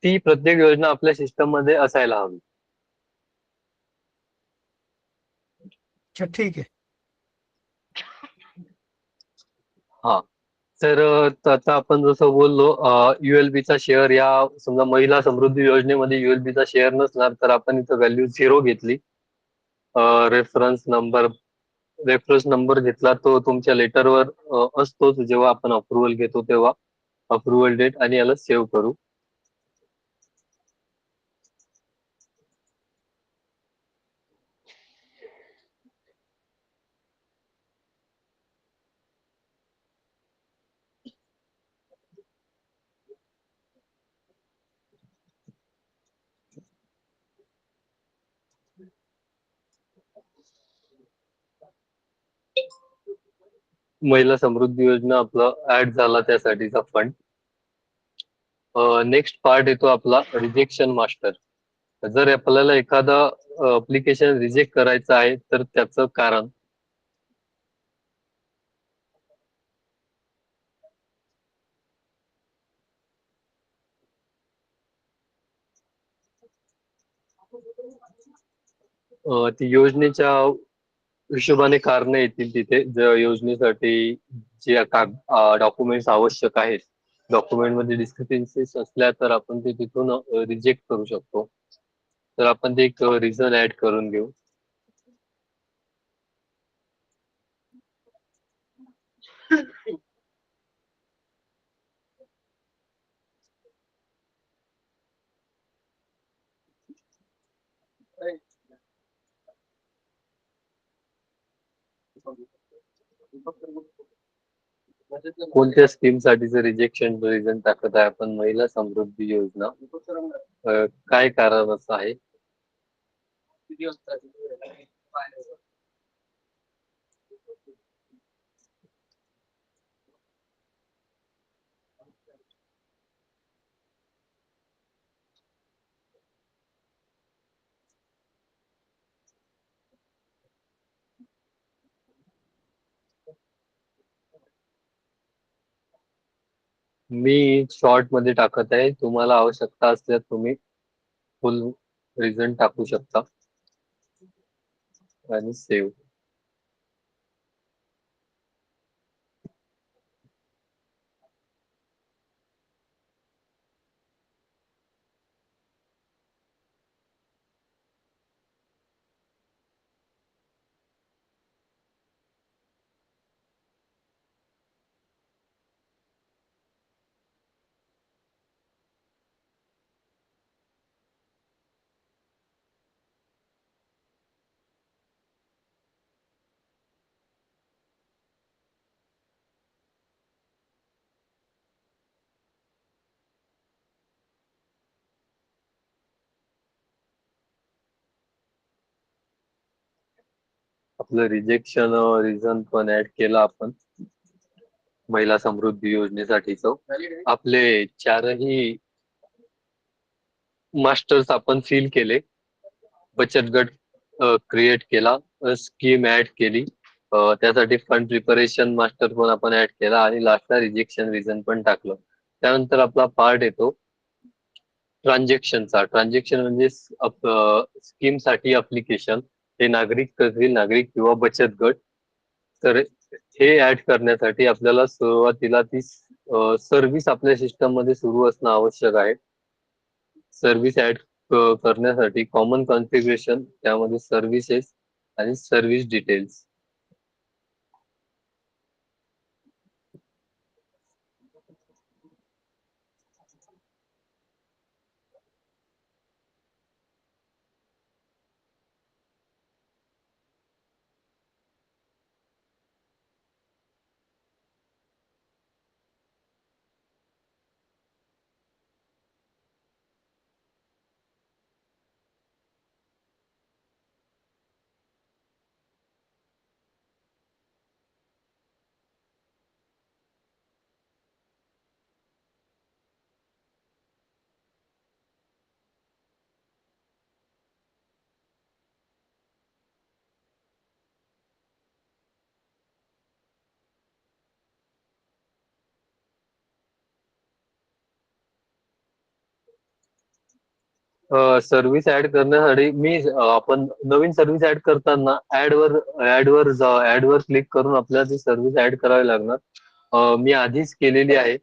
ती प्रत्येक योजना आपल्या सिस्टम मध्ये असायला हवी. अच्छा, ठीक आहे. हा तर आता आपण जसं बोललो, ULB चा शेअर या समजा महिला समृद्धी योजनेमध्ये ULB चा शेअर नसणार तर आपण इथं व्हॅल्यू 0 घेतली. रेफरन्स नंबर घेतला तो तुमच्या लेटरवर असतोच जेव्हा आपण अप्रुव्हल घेतो तेव्हा. अप्रुव्हल डेट आणि याला सेव्ह करू. महिला समृद्धी योजना आपला ऍड झाला त्यासाठीचा फंड. नेक्स्ट पार्ट येतो आपला रिजेक्शन मास्टर. जर आपल्याला एखादा अप्लिकेशन रिजेक्ट करायचं आहे तर त्याचं कारण. ती योजनेच्या हिशोबाने कारण येतील तिथे योजनेसाठी जे डॉक्युमेंट्स आवश्यक आहेत. डॉक्युमेंट मध्ये डिस्क्रिपन्सीज असल्या तर आपण ते तिथून रिजेक्ट करू शकतो. तर आपण ते एक रिझन ऍड करून घेऊ. कोणत्या स्कीम साठीचं रिजेक्शन रिझन टाकत आहे आपण? महिला समृद्धी योजना. काय कारण असं आहे? मी शॉर्ट मध्ये टाकत आहे, तुम्हाला आवश्यकता असल्यास तुम्ही फुल रिझन टाकू शकता आणि सेव्ह. आपलं रिजेक्शन रिझन पण ऍड केला आपण महिला समृद्धी योजनेसाठीच. आपले चारही मास्टर्स आपण सील केले, बचत गट क्रिएट केला, स्कीम ऍड केली, त्यासाठी फंड प्रिपरेशन मास्टर पण आपण ऍड केला आणि लास्टला रिजेक्शन रिझन पण टाकलं. त्यानंतर आपला पार्ट येतो ट्रान्झॅक्शनचा. ट्रान्झॅक्शन म्हणजे स्कीम साठी अप्लिकेशन हे नागरिक करतील, नागरिक किंवा बचत गट. तर हे ऍड करण्यासाठी आपल्याला सुरुवातीला ती सर्व्हिस आपल्या सिस्टम मध्ये सुरू असणं आवश्यक आहे. सर्व्हिस ऍड करण्यासाठी कॉमन कॉन्फिगरेशन, त्यामध्ये सर्व्हिसेस आणि सर्व्हिस डिटेल्स. सर्व्हिस ऍड करण्यासाठी आपण नवीन सर्व्हिस ऍड करताना ऍड वर क्लिक करून आपल्याला ती सर्व्हिस ऍड करावी लागणार. मी आधीच केलेली आहे,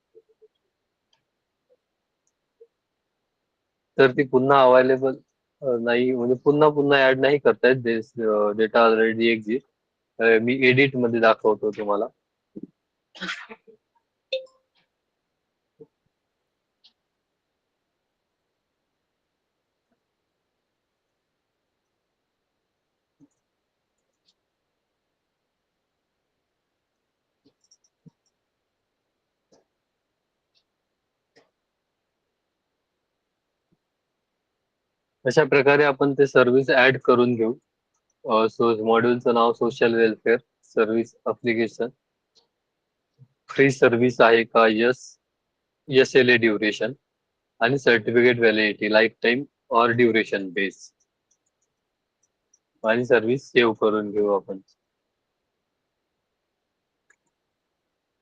तर ती पुन्हा अवेलेबल नाही, म्हणजे पुन्हा पुन्हा ऍड नाही करता येत. Data already exist. मी एडिट मध्ये दाखवतो तुम्हाला. अशा प्रकारे आपण ते सर्व्हिस ऍड करून घेऊ. मॉड्यूलचं नाव social welfare service application. Free service आहे का? यस. SLA ड्युरेशन आणि certificate validity life time or duration base. आणि सर्व्हिस सेव्ह करून घेऊ आपण.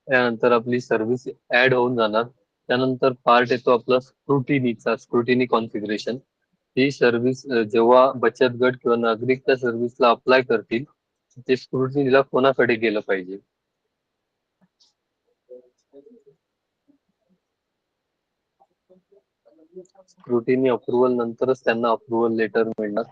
त्यानंतर आपली सर्व्हिस ऍड होऊन जाणार. त्यानंतर पार्ट येतो आपला स्क्रुटिनीचा, स्क्रुटिनी कॉन्फिगरेशन. ही सर्व्हिस जेव्हा बचत गट किंवा नागरिक त्या सर्व्हिसला अप्लाय करतील, ते स्क्रुटिनीला कोणाकडे गेलं पाहिजे. स्क्रुटिनी अप्रुव्हल नंतरच त्यांना अप्रुव्हल लेटर मिळणार.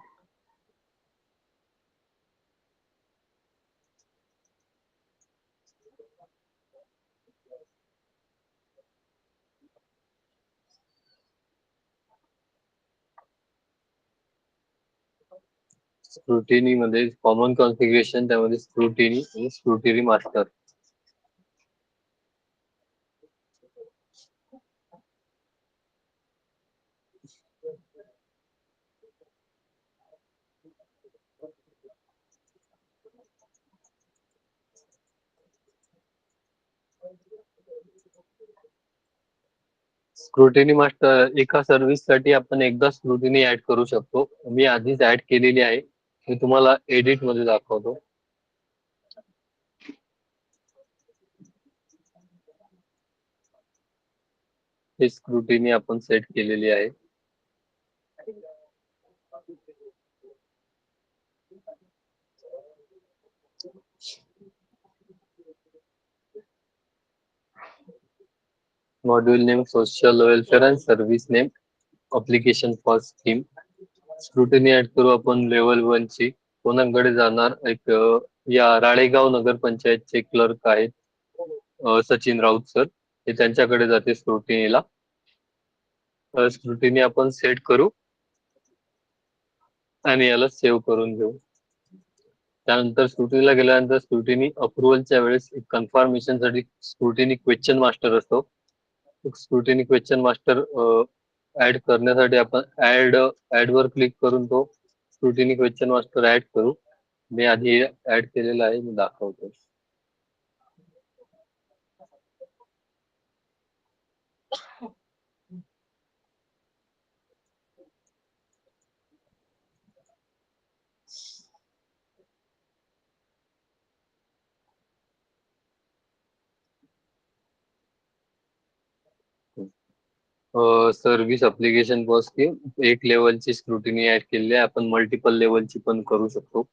स्क्रुटिनी मध्ये कॉमन कॉन्फिगरेशन, त्यामध्ये स्क्रुटिनी आणि स्क्रुटिनी मास्टर. स्क्रुटिनी मास्टर एका सर्व्हिस साठी आपण एकदा स्क्रुटिनी ऍड करू शकतो. मी आधीच ऍड केलेली आहे, मी तुम्हाला एडिट मध्ये दाखवतो. ही स्क्रुटिनी आपण सेट केलेली आहे. Module name social welfare and service name application for scheme. Scrutiny add करू आपण लेवल 1 ची. कोणाकडे जाणार? या राळेगाव नगरपंचायतचे क्लर्क आहेत सचिन राऊत सर, हे त्यांच्याकडे जाते स्क्रुटिनीला. स्क्रुटिनी आपण सेट करू आणि याला सेव्ह करून घेऊ. त्यानंतर स्क्रुटिनीला गेल्यानंतर स्क्रुटिनी अप्रुव्हलच्या वेळेस कन्फर्मेशन साठी स्क्रुटिनी क्वेश्चन मास्टर असतो. स्क्रुटिनी क्वेश्चन मास्टर ऍड करण्यासाठी आपण ऍड वर क्लिक करून तो स्क्रुटिनी क्वेश्चन मास्टर ऍड करू. मी आधी ऍड केलेलं आहे, मी दाखवतो. सर्व्हिस अप्लिकेशन बॉस की एक लेवलची स्क्रुटिनी ऍड केलेली आहे, आपण मल्टिपल लेवलची पण करू शकतो.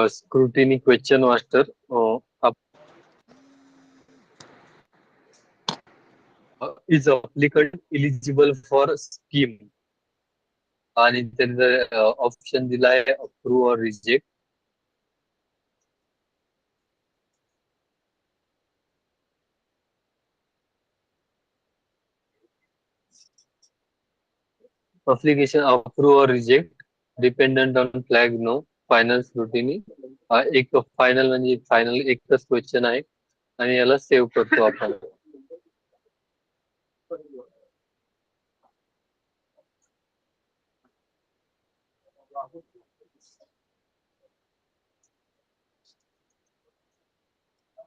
Scrutiny question master is applicant eligible for scheme, आणि त्यांचा ऑप्शन दिला आहे approve or reject. Application approve or reject dependent on flag no final scrutiny. एक फायनल म्हणजे फायनल एकच क्वेश्चन आहे आणि याला सेव्ह करतो आपण.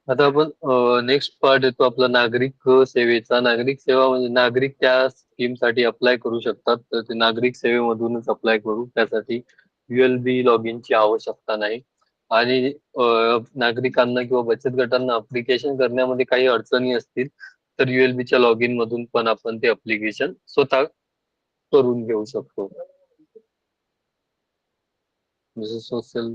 आता आपण नेक्स्ट पार्ट येतो आपला नागरिक सेवेचा. नागरिक सेवा म्हणजे नागरिक त्या स्कीम साठी अप्लाय करू शकतात, तर ते नागरिक सेवेमधूनच अप्लाय करू. त्यासाठी ULB लॉगिन ची आवश्यकता नाही. आणि नागरिकांना किंवा बचत गटांना अप्लिकेशन करण्यामध्ये काही अडचणी असतील तर ULB च्या लॉगिन मधून पण आपण ते अप्लिकेशन स्वतः करून घेऊ शकतो. जसं सोशल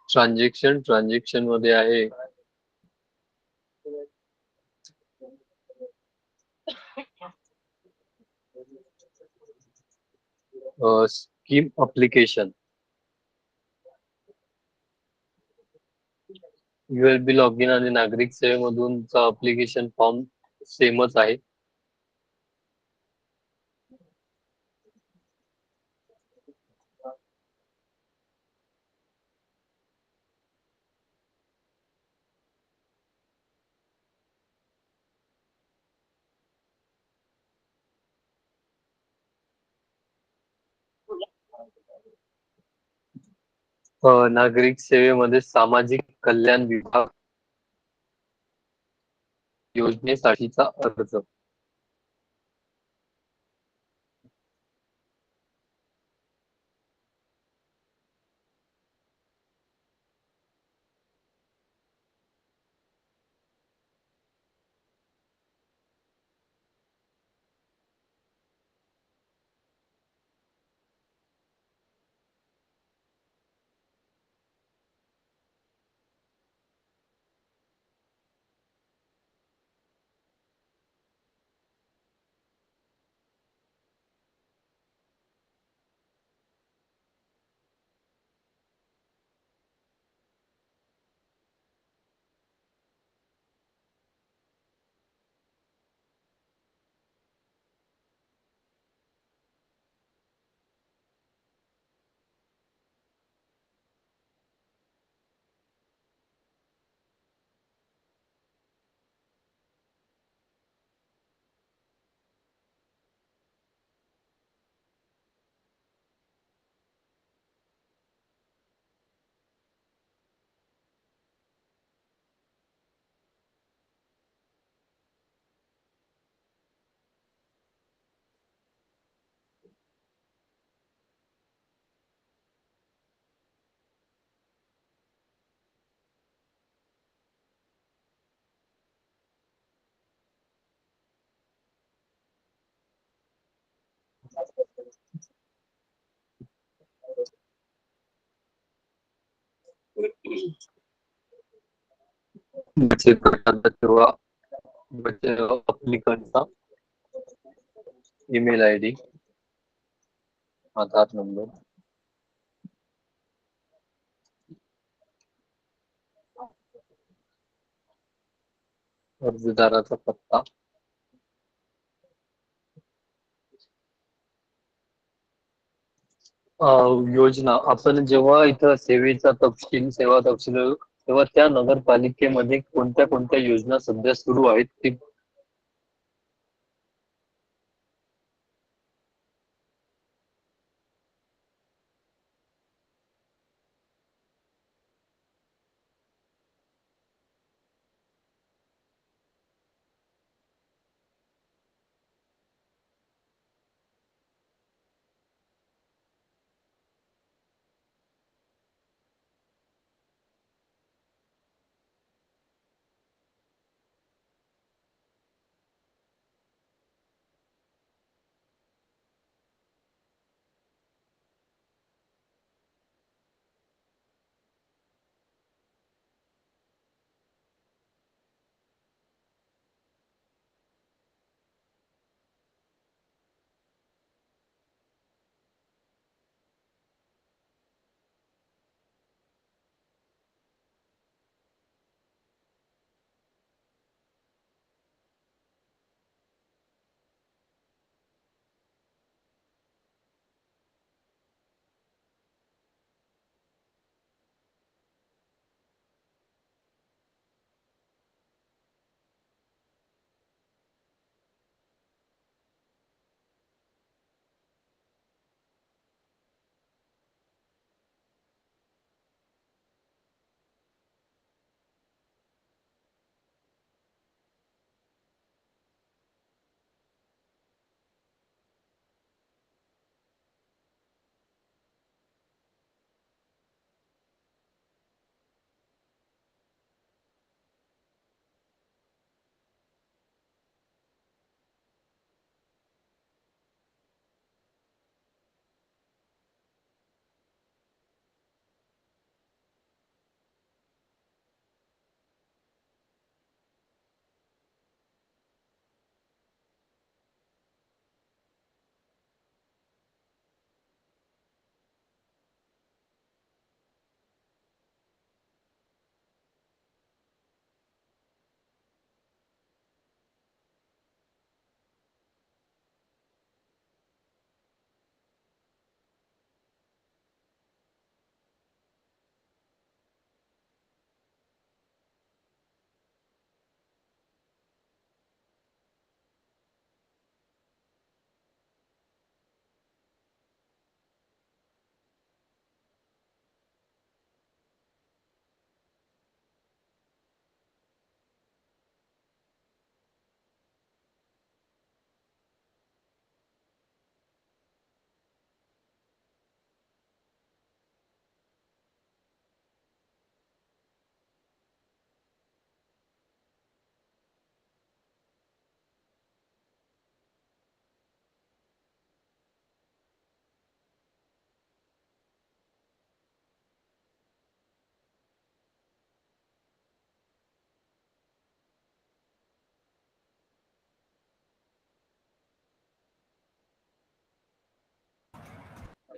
ट्रान्झॅक्शन मध्ये आहे स्कीम अप्लिकेशन. ULB लॉगिन आणि नागरिक सेवेमधूनचा अप्लिकेशन फॉर्म सेमच आहे. नागरिक सेवेमध्ये सामाजिक कल्याण विभाग योजनेसाठीचा अर्ज. बचत गटाचा किंवा अप्लिकंटचा email I D, Aadhaar number, अर्जदाराचा पत्ता, योजना. आपण जेव्हा इथं सेवेचा तपशील, सेवा तपशील, तेव्हा त्या नगरपालिकेमध्ये कोणत्या कोणत्या योजना सध्या सुरू आहेत ते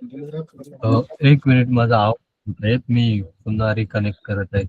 एक मिनिट, माझा आवाज येत आहे. मी पुन्हा रिकनेक्ट करत आहे.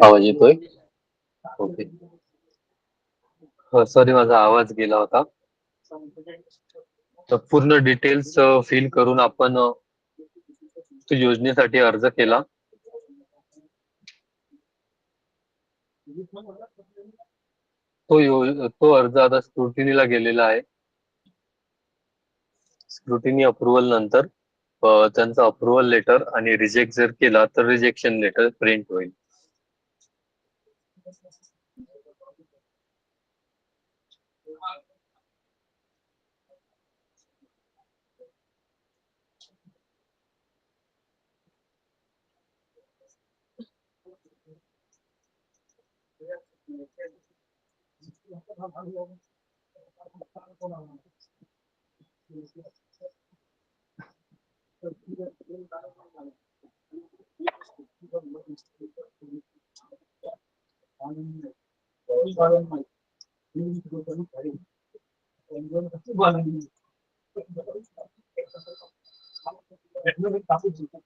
आवाज येतोय? ओके. सॉरी, माझा आवाज गेला होता. तर पूर्ण डिटेल्स फिल करून आपण तो योजनेसाठी अर्ज केला. तो अर्ज आता स्क्रुटिनीला गेलेला आहे. स्क्रुटिनी अप्रुव्हल नंतर त्यांचा अप्रुव्हल लेटर आणि रिजेक्ट जर केला तर रिजेक्शन लेटर प्रिंट होईल.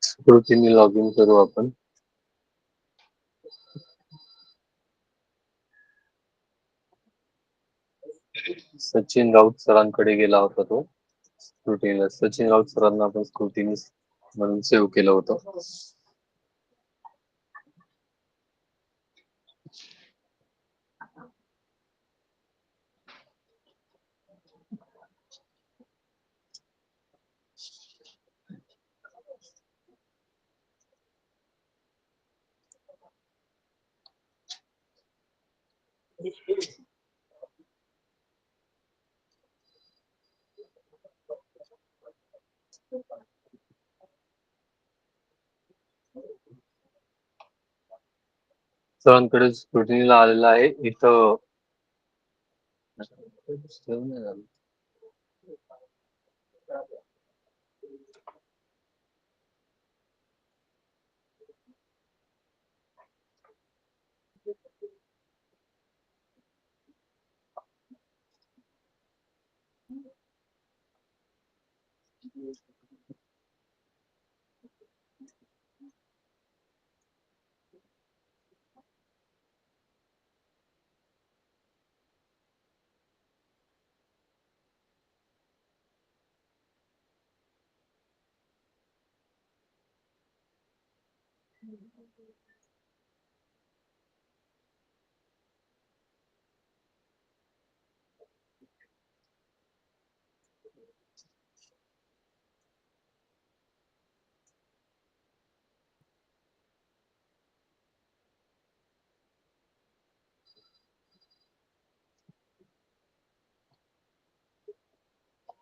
स्क्रुटिनी लॉग इन करू आपण. सचिन राऊत सरांकडे गेला होता तो स्क्रुटिनीला. सचिन राऊत सरांना आपण स्क्रुटिनी म्हणून सेव्ह केलं होतं. सरांकडे स्क्रुटिनीला आलेला आहे. इथं save नाही झालं.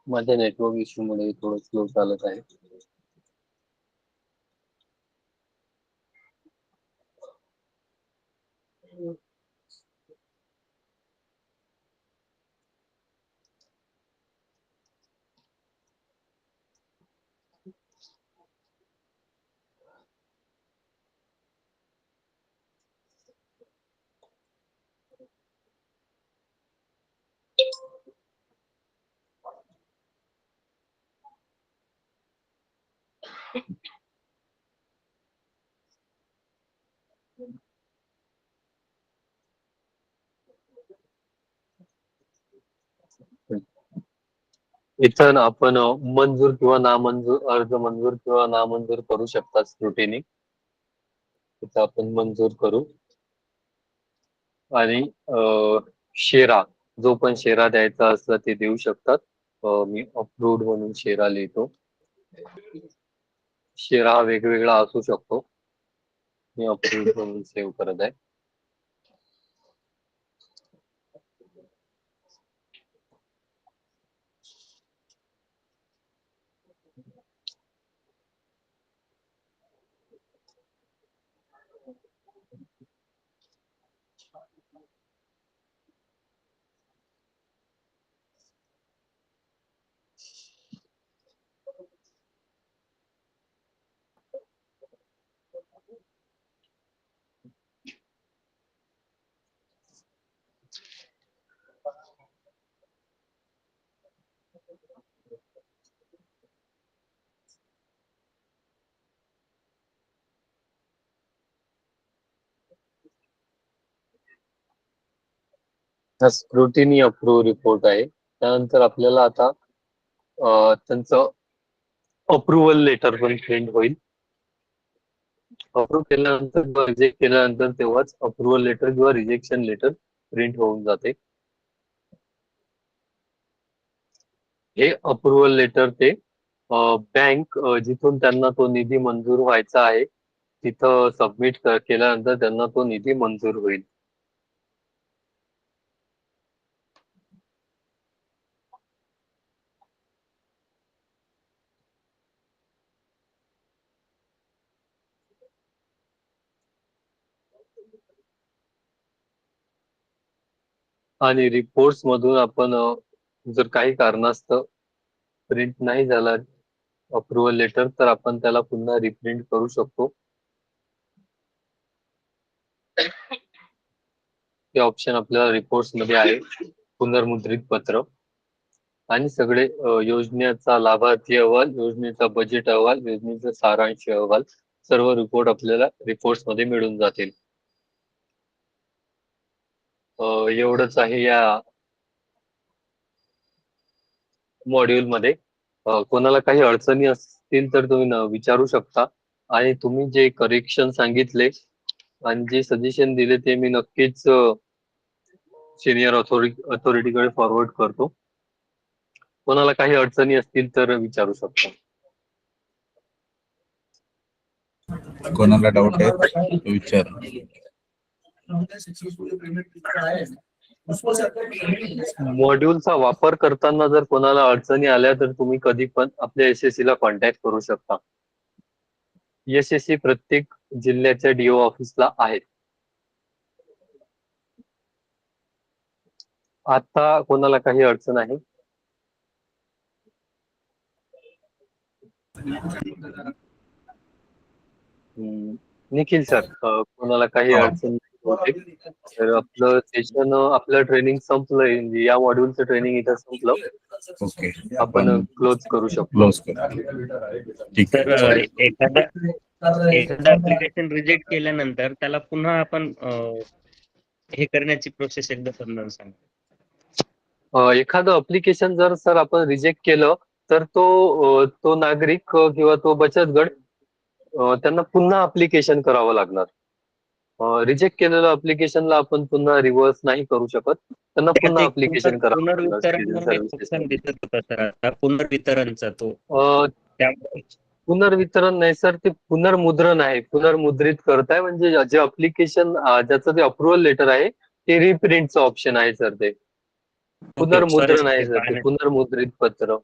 माझ्या नेटवर्क इश्यू मुळे थोडं स्लो चालत आहे. इथं ना आपण मंजूर किंवा नामंजूर, अर्ज मंजूर किंवा नामंजूर करू शकता स्क्रुटिनी. इथं आपण मंजूर करू आणि शेरा, जो पण शेरा द्यायचा असला ते देऊ शकतात. मी अप्रूव्ड म्हणून शेरा लिहितो. शेरा हा वेगवेगळा असू शकतो. मी अप्रूव्ड म्हणून सेव्ह करत आहे. हा स्क्रुटिनी अप्रूव्ह रिपोर्ट आहे. त्यानंतर आपल्याला आता त्यांचं अप्रुव्हल लेटर पण प्रिंट होईल. अप्रूव्ह केल्यानंतर रिजेक्ट केल्यानंतर तेव्हाच अप्रुव्हल लेटर किंवा रिजेक्शन लेटर प्रिंट होऊन जाते. हे अप्रुव्हल लेटर ते बँक जिथून त्यांना तो निधी मंजूर व्हायचा आहे तिथं सबमिट केल्यानंतर त्यांना तो निधी मंजूर होईल. आणि रिपोर्ट्स मधून आपण जर काही कारणास्तव प्रिंट नाही झाला अप्रुव्हल लेटर तर आपण त्याला पुन्हा रिप्रिंट करू शकतो. ते ऑप्शन आपल्याला रिपोर्ट्स मध्ये आहे. पुनर्मुद्रित पत्र आणि सगळे योजनेचा लाभार्थी अहवाल, योजनेचा बजेट अहवाल, योजनेचा सारांश अहवाल सर्व रिपोर्ट आपल्याला रिपोर्ट्स मध्ये मिळून जातील. एवढंच आहे या मॉड्यूल मध्ये. कोणाला काही अडचणी असतील तर तुम्ही विचारू शकता आणि तुम्ही जे करेक्शन सांगितले आणि जे सजेशन दिले ते मी नक्कीच सिनियर अथॉरिटीकडे फॉरवर्ड करतो. कोणाला काही अडचणी असतील तर विचारू शकता. कोणाला डाऊट आहे तो विचार. मॉड्यूलचा वापर करताना जर कोणाला अडचणी आल्या तर तुम्ही कधी पण आपल्या एसएससी ला कॉन्टॅक्ट करू शकता. एसएससी प्रत्येक जिल्ह्याच्या डीओ ऑफिसला आहेत. आता कोणाला काही अडचण आहे? निखिल सर, कोणाला काही अडचण नाही. तर आपलं सेशन आपलं ट्रेनिंग संपलंय. या मॉड्यूलचं ट्रेनिंग इथं संपलं. ओके, आपण क्लोज करू शकतो. क्लोज करू. ठीक तर आहे. एखादा ऍप्लिकेशन रिजेक्ट केल्यानंतर त्याला पुन्हा आपण हे करण्याची प्रोसेस एकदा समजावून सांगा. एखादं अप्लिकेशन जर सर आपण रिजेक्ट केलं तर तो नागरिक किंवा तो बचत गट त्यांना पुन्हा अप्लिकेशन करावं लागणार. रिजेक्ट केलेलं अप्लिकेशनला आपण पुन्हा रिव्हर्स नाही करू शकत. त्यांना पुन्हा अप्लिकेशन करावं लागणार सिव्हिल सर्व्हिसेस. दिसत होता सर आता पुनर्वितरणचा तो त्यामुळे पुनर्वितरण नाही सर, ते पुनर्मुद्रण आहे. पुनर्मुद्रित करताय म्हणजे जे अप्लिकेशन ज्याचं ते अप्रुव्हल लेटर आहे ते रिप्रिंटचं ऑप्शन आहे सर. ते पुनर्मुद्रण आहे सर, ते पुनर्मुद्रित पत्र.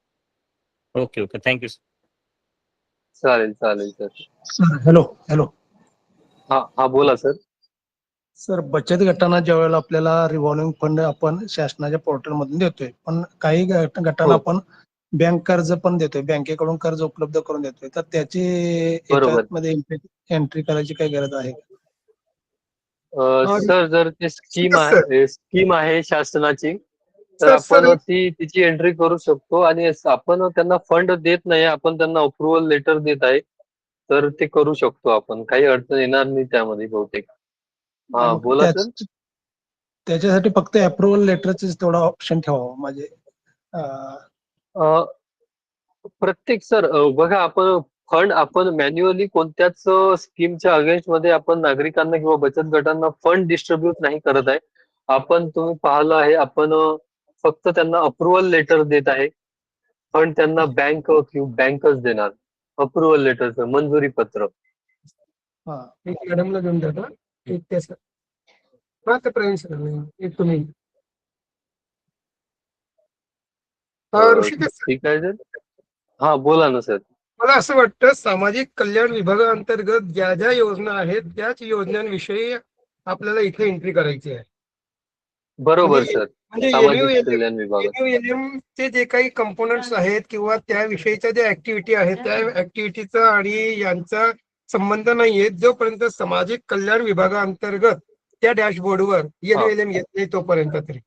Okay okay, thank you sir. चालेल चालेल सर. सर हॅलो हॅलो हा बोला सर. सर, बचत गटांना ज्या वेळेला आपल्याला रिव्हॉल्विंग फंड आपण शासनाच्या पोर्टल मधून देतोय, पण काही गटांना आपण बँक कर्ज पण देतोय, बँकेकडून कर्ज उपलब्ध करून देतोय, तर त्याची याच्यामध्ये एंट्री करायची काही गरज आहे का? सर जर ते स्कीम आहे शासनाची तर सर, आपण तिची एंट्री करू शकतो. आणि आपण त्यांना फंड देत नाही, आपण त्यांना अप्रुव्हल लेटर देत आहे तर ते करू शकतो आपण. काही अडचण येणार नाही त्यामध्ये बहुतेक. हा बोला सर. त्याच्यासाठी फक्त अप्रुव्हल लेटरच तेवढा ऑप्शन ठेवावा म्हणजे प्रत्येक सर बघा, आपण फंड आपण मॅन्युअली कोणत्याच स्कीमच्या अगेन्स्ट मध्ये आपण नागरिकांना किंवा बचत गटांना फंड डिस्ट्रीब्यूट नाही करत आहे. आपण तुम्ही पाहिलं आहे, आपण फक्त त्यांना अप्रुव्हल लेटर देत आहे. फंड त्यांना बँकच देणार. अप्रुव्हल लेटरचं मंजुरी पत्र. एक मॅडमला घेऊन द्या. एक ते सर. हा ते प्रवीण सर, एक तुम्ही. ऋषिकेश सर, ठीक आहे सर. हा बोला ना सर. मला असं वाटतं सामाजिक कल्याण विभागाअंतर्गत ज्या ज्या योजना आहेत त्याच योजनांविषयी आपल्याला इथे एंट्री करायची आहे. बरोबर सर. म्हणजे सामाजिक कल्याण विभाग. NULM चे जे काही कंपोनंट्स आहेत किंवा त्याविषयीच्या ज्या ऍक्टिव्हिटी आहेत त्या ऍक्टिव्हिटीचा आणि यांचा संबंध नाहीये जोपर्यंत सामाजिक कल्याण विभागाअंतर्गत त्या डॅशबोर्डवर NULM येत नाही तोपर्यंत तरी.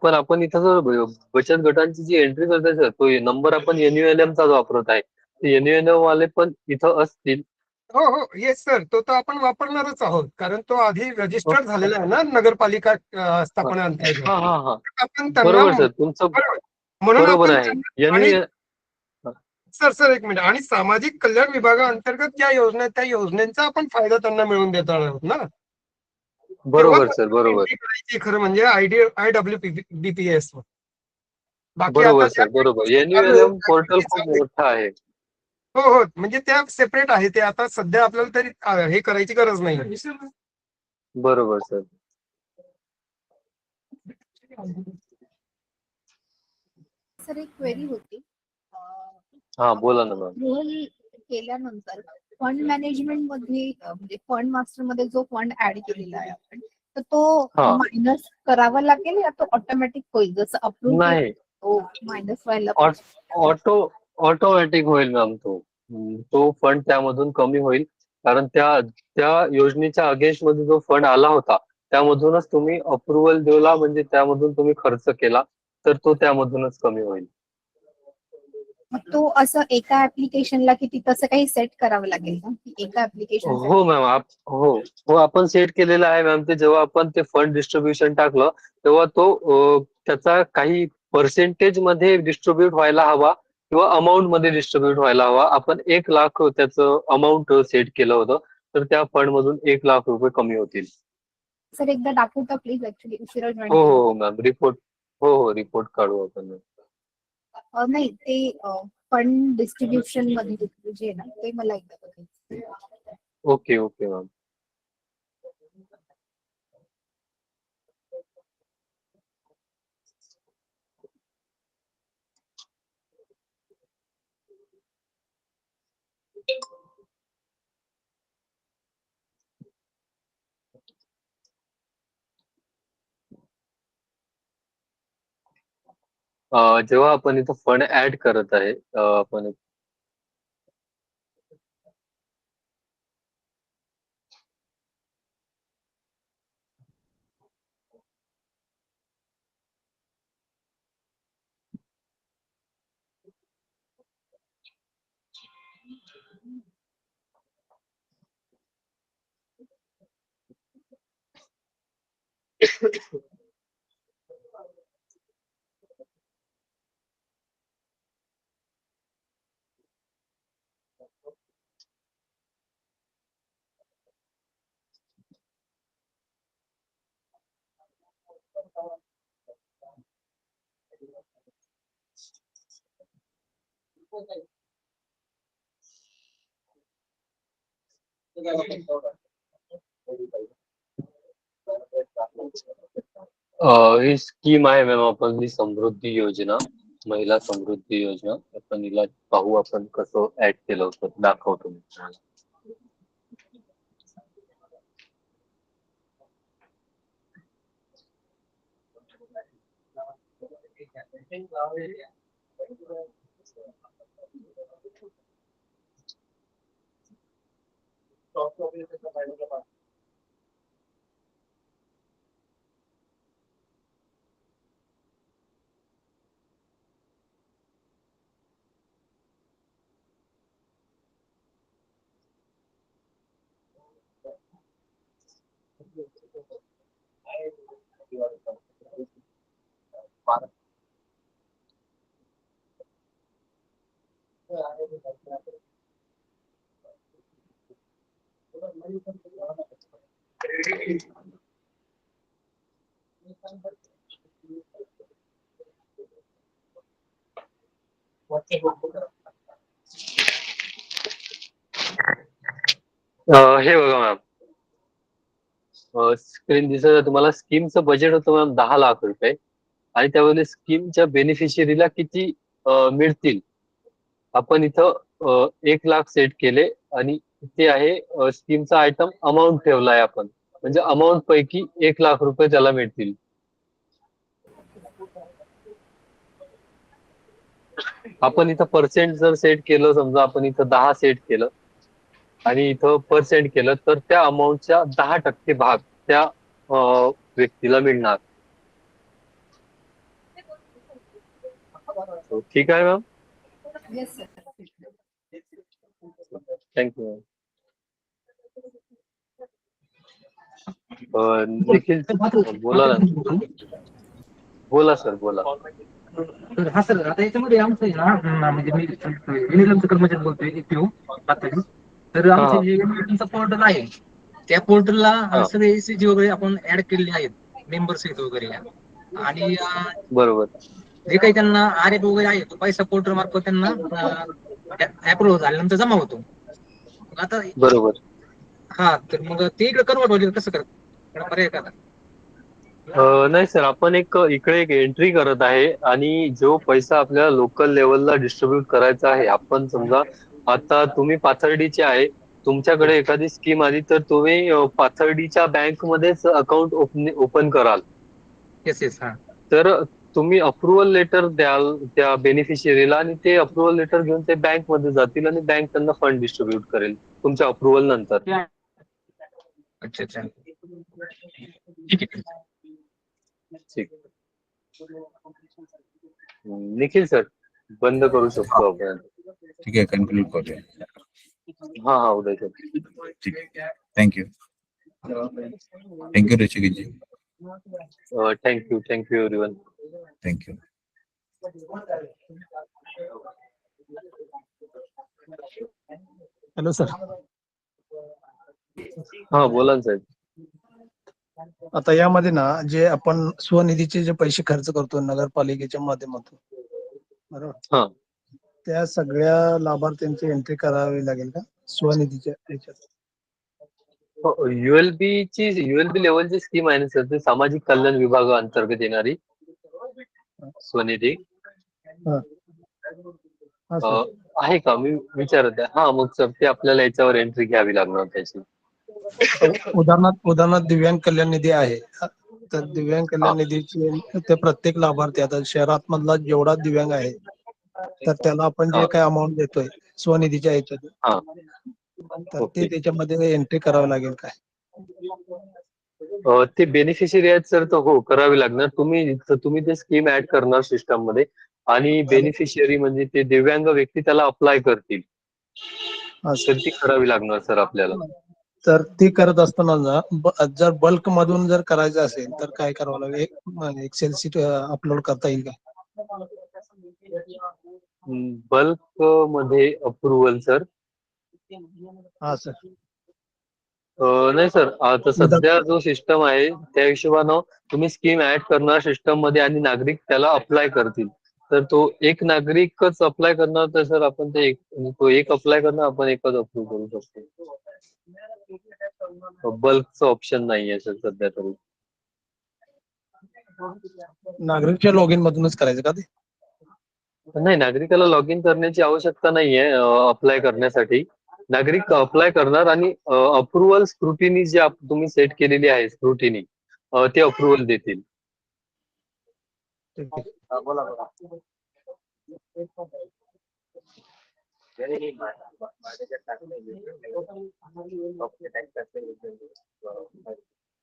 पण आपण इथं जर बचत गटांची जी एंट्री करताय सर, तो नंबर आपण NULM चाच वापरत आहे. NULM वाले पण इथं असतील हो हो येस सर, तो तर आपण वापरणारच आहोत, कारण तो आधी रजिस्टर्ड झालेला आहे ना नगरपालिका स्थापना अंतर्गत. हा हा हा आपण त्यांना बरोबर सर, तुमचं बरोबर. म्हणून बरोबर आपण आहे. त्यांना यांनी आणि सर सर एक मिनिट, आणि सामाजिक कल्याण विभागाअंतर्गत ज्या योजना आहेत, त्या योजनेचा आपण फायदा त्यांना मिळवून देत आहोत ना. तेव्हाच बरोबर सर, बरोबर एंट्री करायची खरं म्हणजे IWBPS वर. बाकी आता बरोबर ज्या सर, काही बरोबर. गोष्टी चालू आहेत, एनयूएलएम पोर्टल activities खूप चालू आहेत. मोठा आहे. हो हो म्हणजे त्या सेपरेट आहे, ते आता सध्या आपल्याला तरी हे करायची गरज नाही. बरोबर सर. सर एक क्वेरी होती. हा बोला ना मॅम. रोल केल्यानंतर फंड मॅनेजमेंट मध्ये म्हणजे फंड मास्टर मध्ये जो फंड ऍड केलेला आहे आपण, तर तो हा. मायनस करावा लागेल या तो ऑटोमॅटिक होईल, जसं अप्रूव्ह नाही, तो मायनस व्हायला पाहिजे. ऑटोमॅटिक होईल मॅम तो. तो फंड त्यामधून कमी होईल, कारण त्या त्या योजनेच्या अगेन्स्ट मध्ये जो फंड आला होता त्यामधूनच तुम्ही अप्रुव्हल दिला, म्हणजे त्यामधून तुम्ही खर्च केला, तर तो त्यामधूनच कमी होईल. मग तो असं एका ऍप्लिकेशनला किती तसं काही सेट करावं लागेल का, की एका ऍप्लिकेशन हो मॅम, हो हो आपण सेट केलेलं आहे मॅम. ते जेव्हा आपण ते फंड डिस्ट्रीब्युशन टाकलं तेव्हा तो त्याचा काही पर्सेंटेज मध्ये डिस्ट्रीब्युट व्हायला हवा किंवा अमाऊंट मध्ये डिस्ट्रीब्युट व्हायला हवा. आपण 1 लाख त्याचं अमाऊंट सेट केलं होतं, तर त्या फंड मधून 1 लाख रुपये कमी होतील. सर एकदा दाखवता प्लीज, ऍक्च्युली उशिरा जॉईन हो केलं. हो मॅम, रिपोर्ट हो हो रिपोर्ट काढू आपण. नाही ते फंड डिस्ट्रीब्युशन मध्ये जे आहे ना, ते मला एकदा बघायचं. Okay okay ma'am. जेव्हा आपण इथं फंड ऍड करत आहे, आपण ही स्कीम आहे मॅम आपली समृद्धी योजना, महिला समृद्धी योजना. आपण हिला पाहू, आपण कसं ऍड केलं होतं दाखवतो मी तुम्हाला. हे बघा मॅम, स्क्रीन दिसत आहे तुम्हाला. स्कीमचं बजेट होतं मॅम 10 लाख रुपये, आणि त्यामध्ये स्कीमच्या बेनिफिशियरीला किती मिळतील. आपण इथं 1 लाख सेट केले, आणि ते आहे स्कीमचा आयटम अमाऊंट ठेवलाय आपण, म्हणजे अमाऊंट पैकी 1 लाख रुपये त्याला मिळतील. आपण इथं पर्सेंट जर सेट केलं, समजा आपण इथं 10 सेट केलं आणि इथं पर्सेंट केलं, तर त्या अमाऊंटच्या 10% भाग त्या व्यक्तीला मिळणार. ठीक आहे ma'am. Yes sir. Thank you ma'am. Nikhil बोला ना. बोला सर बोला. हा सर, आता याच्यामध्ये आमचं आहे ना, म्हणजे मी युनिलमचं कर्मचारी बोलतोय EPO पातळी. तर हा आमचं जे युनिलमचं पोर्टल आहे त्या पोर्टलला हा सगळे ECG वगैरे आपण ऍड केलेले आहेत, मेंबर्स आहेत वगैरे. आणि बरोबर जे काही त्यांना RF वगैरे आहे तो पैसा पोर्टल मार्फत त्यांना अप्रूव्ह झाल्यानंतर जमा होतो. मग आता बरोबर. हा, तर मग ते इकडे कन्वर्ट होईल कसं करत पर्याय का? नाही सर, आपण इकडे एक एंट्री करत आहे आणि जो पैसा आपल्याला लोकल लेवलला डिस्ट्रीब्यूट करायचा आहे. आपण समजा आता तुम्ही पाथर्डीचे आहे, तुमच्याकडे एखादी स्कीम आली तर तुम्ही पाथर्डीच्या बँकमध्येच अकाउंट ओपन कराल. Yes yes. हा तर तुम्ही अप्रुव्हल लेटर द्याल त्या बेनिफिशियरीला आणि ते अप्रुव्हल लेटर घेऊन ते बँकमध्ये जातील आणि बँक त्यांना फंड डिस्ट्रीब्यूट करेल तुमच्या अप्रुव्हल नंतर. अच्छा अच्छा, ठीक आहे. ठीक. निखिल सर, बंद करू शकतो आपण. ठीक आहे, कन्क्लूड करूया. हा हा उदय सर. ठीक आहे, thank you. Thank you Rishikeshji. Thank you everyone. Thank you. Hello sir. हा बोला ना साहेब. आता यामध्ये ना जे आपण स्वनिधीचे जे पैसे खर्च करतो नगरपालिकेच्या माध्यमातून, बरोबर, हा त्या सगळ्या लाभार्थ्यांची एंट्री करावी लागेल का स्वनिधीच्या याच्यात? युएलबी लेवलची स्कीम आहे ना सर, ते सामाजिक कल्याण विभागाअंतर्गत येणारी स्वनिधी. हा हा सर. आहे का मी विचारत आहे. हा मग सर ते आपल्याला याच्यावर एंट्री घ्यावी लागणार त्याची. उदाहरणार्थ दिव्यांग कल्याण निधी आहे. तर दिव्यांग हा कल्याण निधीचे ते प्रत्येक लाभार्थी, आता शहरात मधला जेवढा दिव्यांग आहे तर त्याला आपण हा जे काय अमाऊंट देतोय स्वनिधीच्या याच्यात, हा तर ते ओके. त्याच्यामध्ये एंट्री करावी लागेल काय? ते बेनिफिशियरी आहेत सर, तर हो करावी लागणार. तुम्ही ते स्कीम ऍड करणार सिस्टम मध्ये आणि बेनिफिशियरी म्हणजे ते दिव्यांग व्यक्ती त्याला अप्लाय करतील, हा तर सर. ती करावी लागणार सर आपल्याला. तर ती करत असताना जर बल्क मधून जर करायचं असेल तर काय करावं लागेल? एक्सेल शीट अपलोड करता येईल का? बल्क मध्ये अप्रुव्हल सर? हा सर. नाही सर, आता सध्या जो सिस्टम आहे त्या हिशोबानं तुम्ही स्कीम ऍड करणार सिस्टम मध्ये आणि नागरिक त्याला अप्लाय करतील. तर तो एक नागरिकच अप्लाय करणार, तर सर आपण तो एक अप्लाय करणार, आपण एकच अप्रूव्ह करू शकतो. बल्कचं ऑप्शन नाहीये सर सध्या तरी. नागरिकच्या लॉग इन मधूनच करायचं का ते? नाही, नागरिकाला लॉग इन करण्याची आवश्यकता नाहीये अप्लाय करण्यासाठी. नागरिक अप्लाय करणार आणि अप्रुव्हल स्क्रुटिनी जी तुम्ही सेट केलेली आहे स्क्रुटिनी, ते अप्रुव्हल देतील. ठीक आहे. बोला बोला.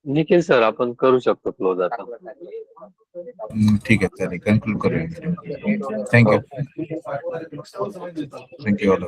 निखिल सर, आपण करू शकतो क्लोज आता. ठीक आहे, चालेल, कन्क्लूड करूया. थँक्यू. Thank you all.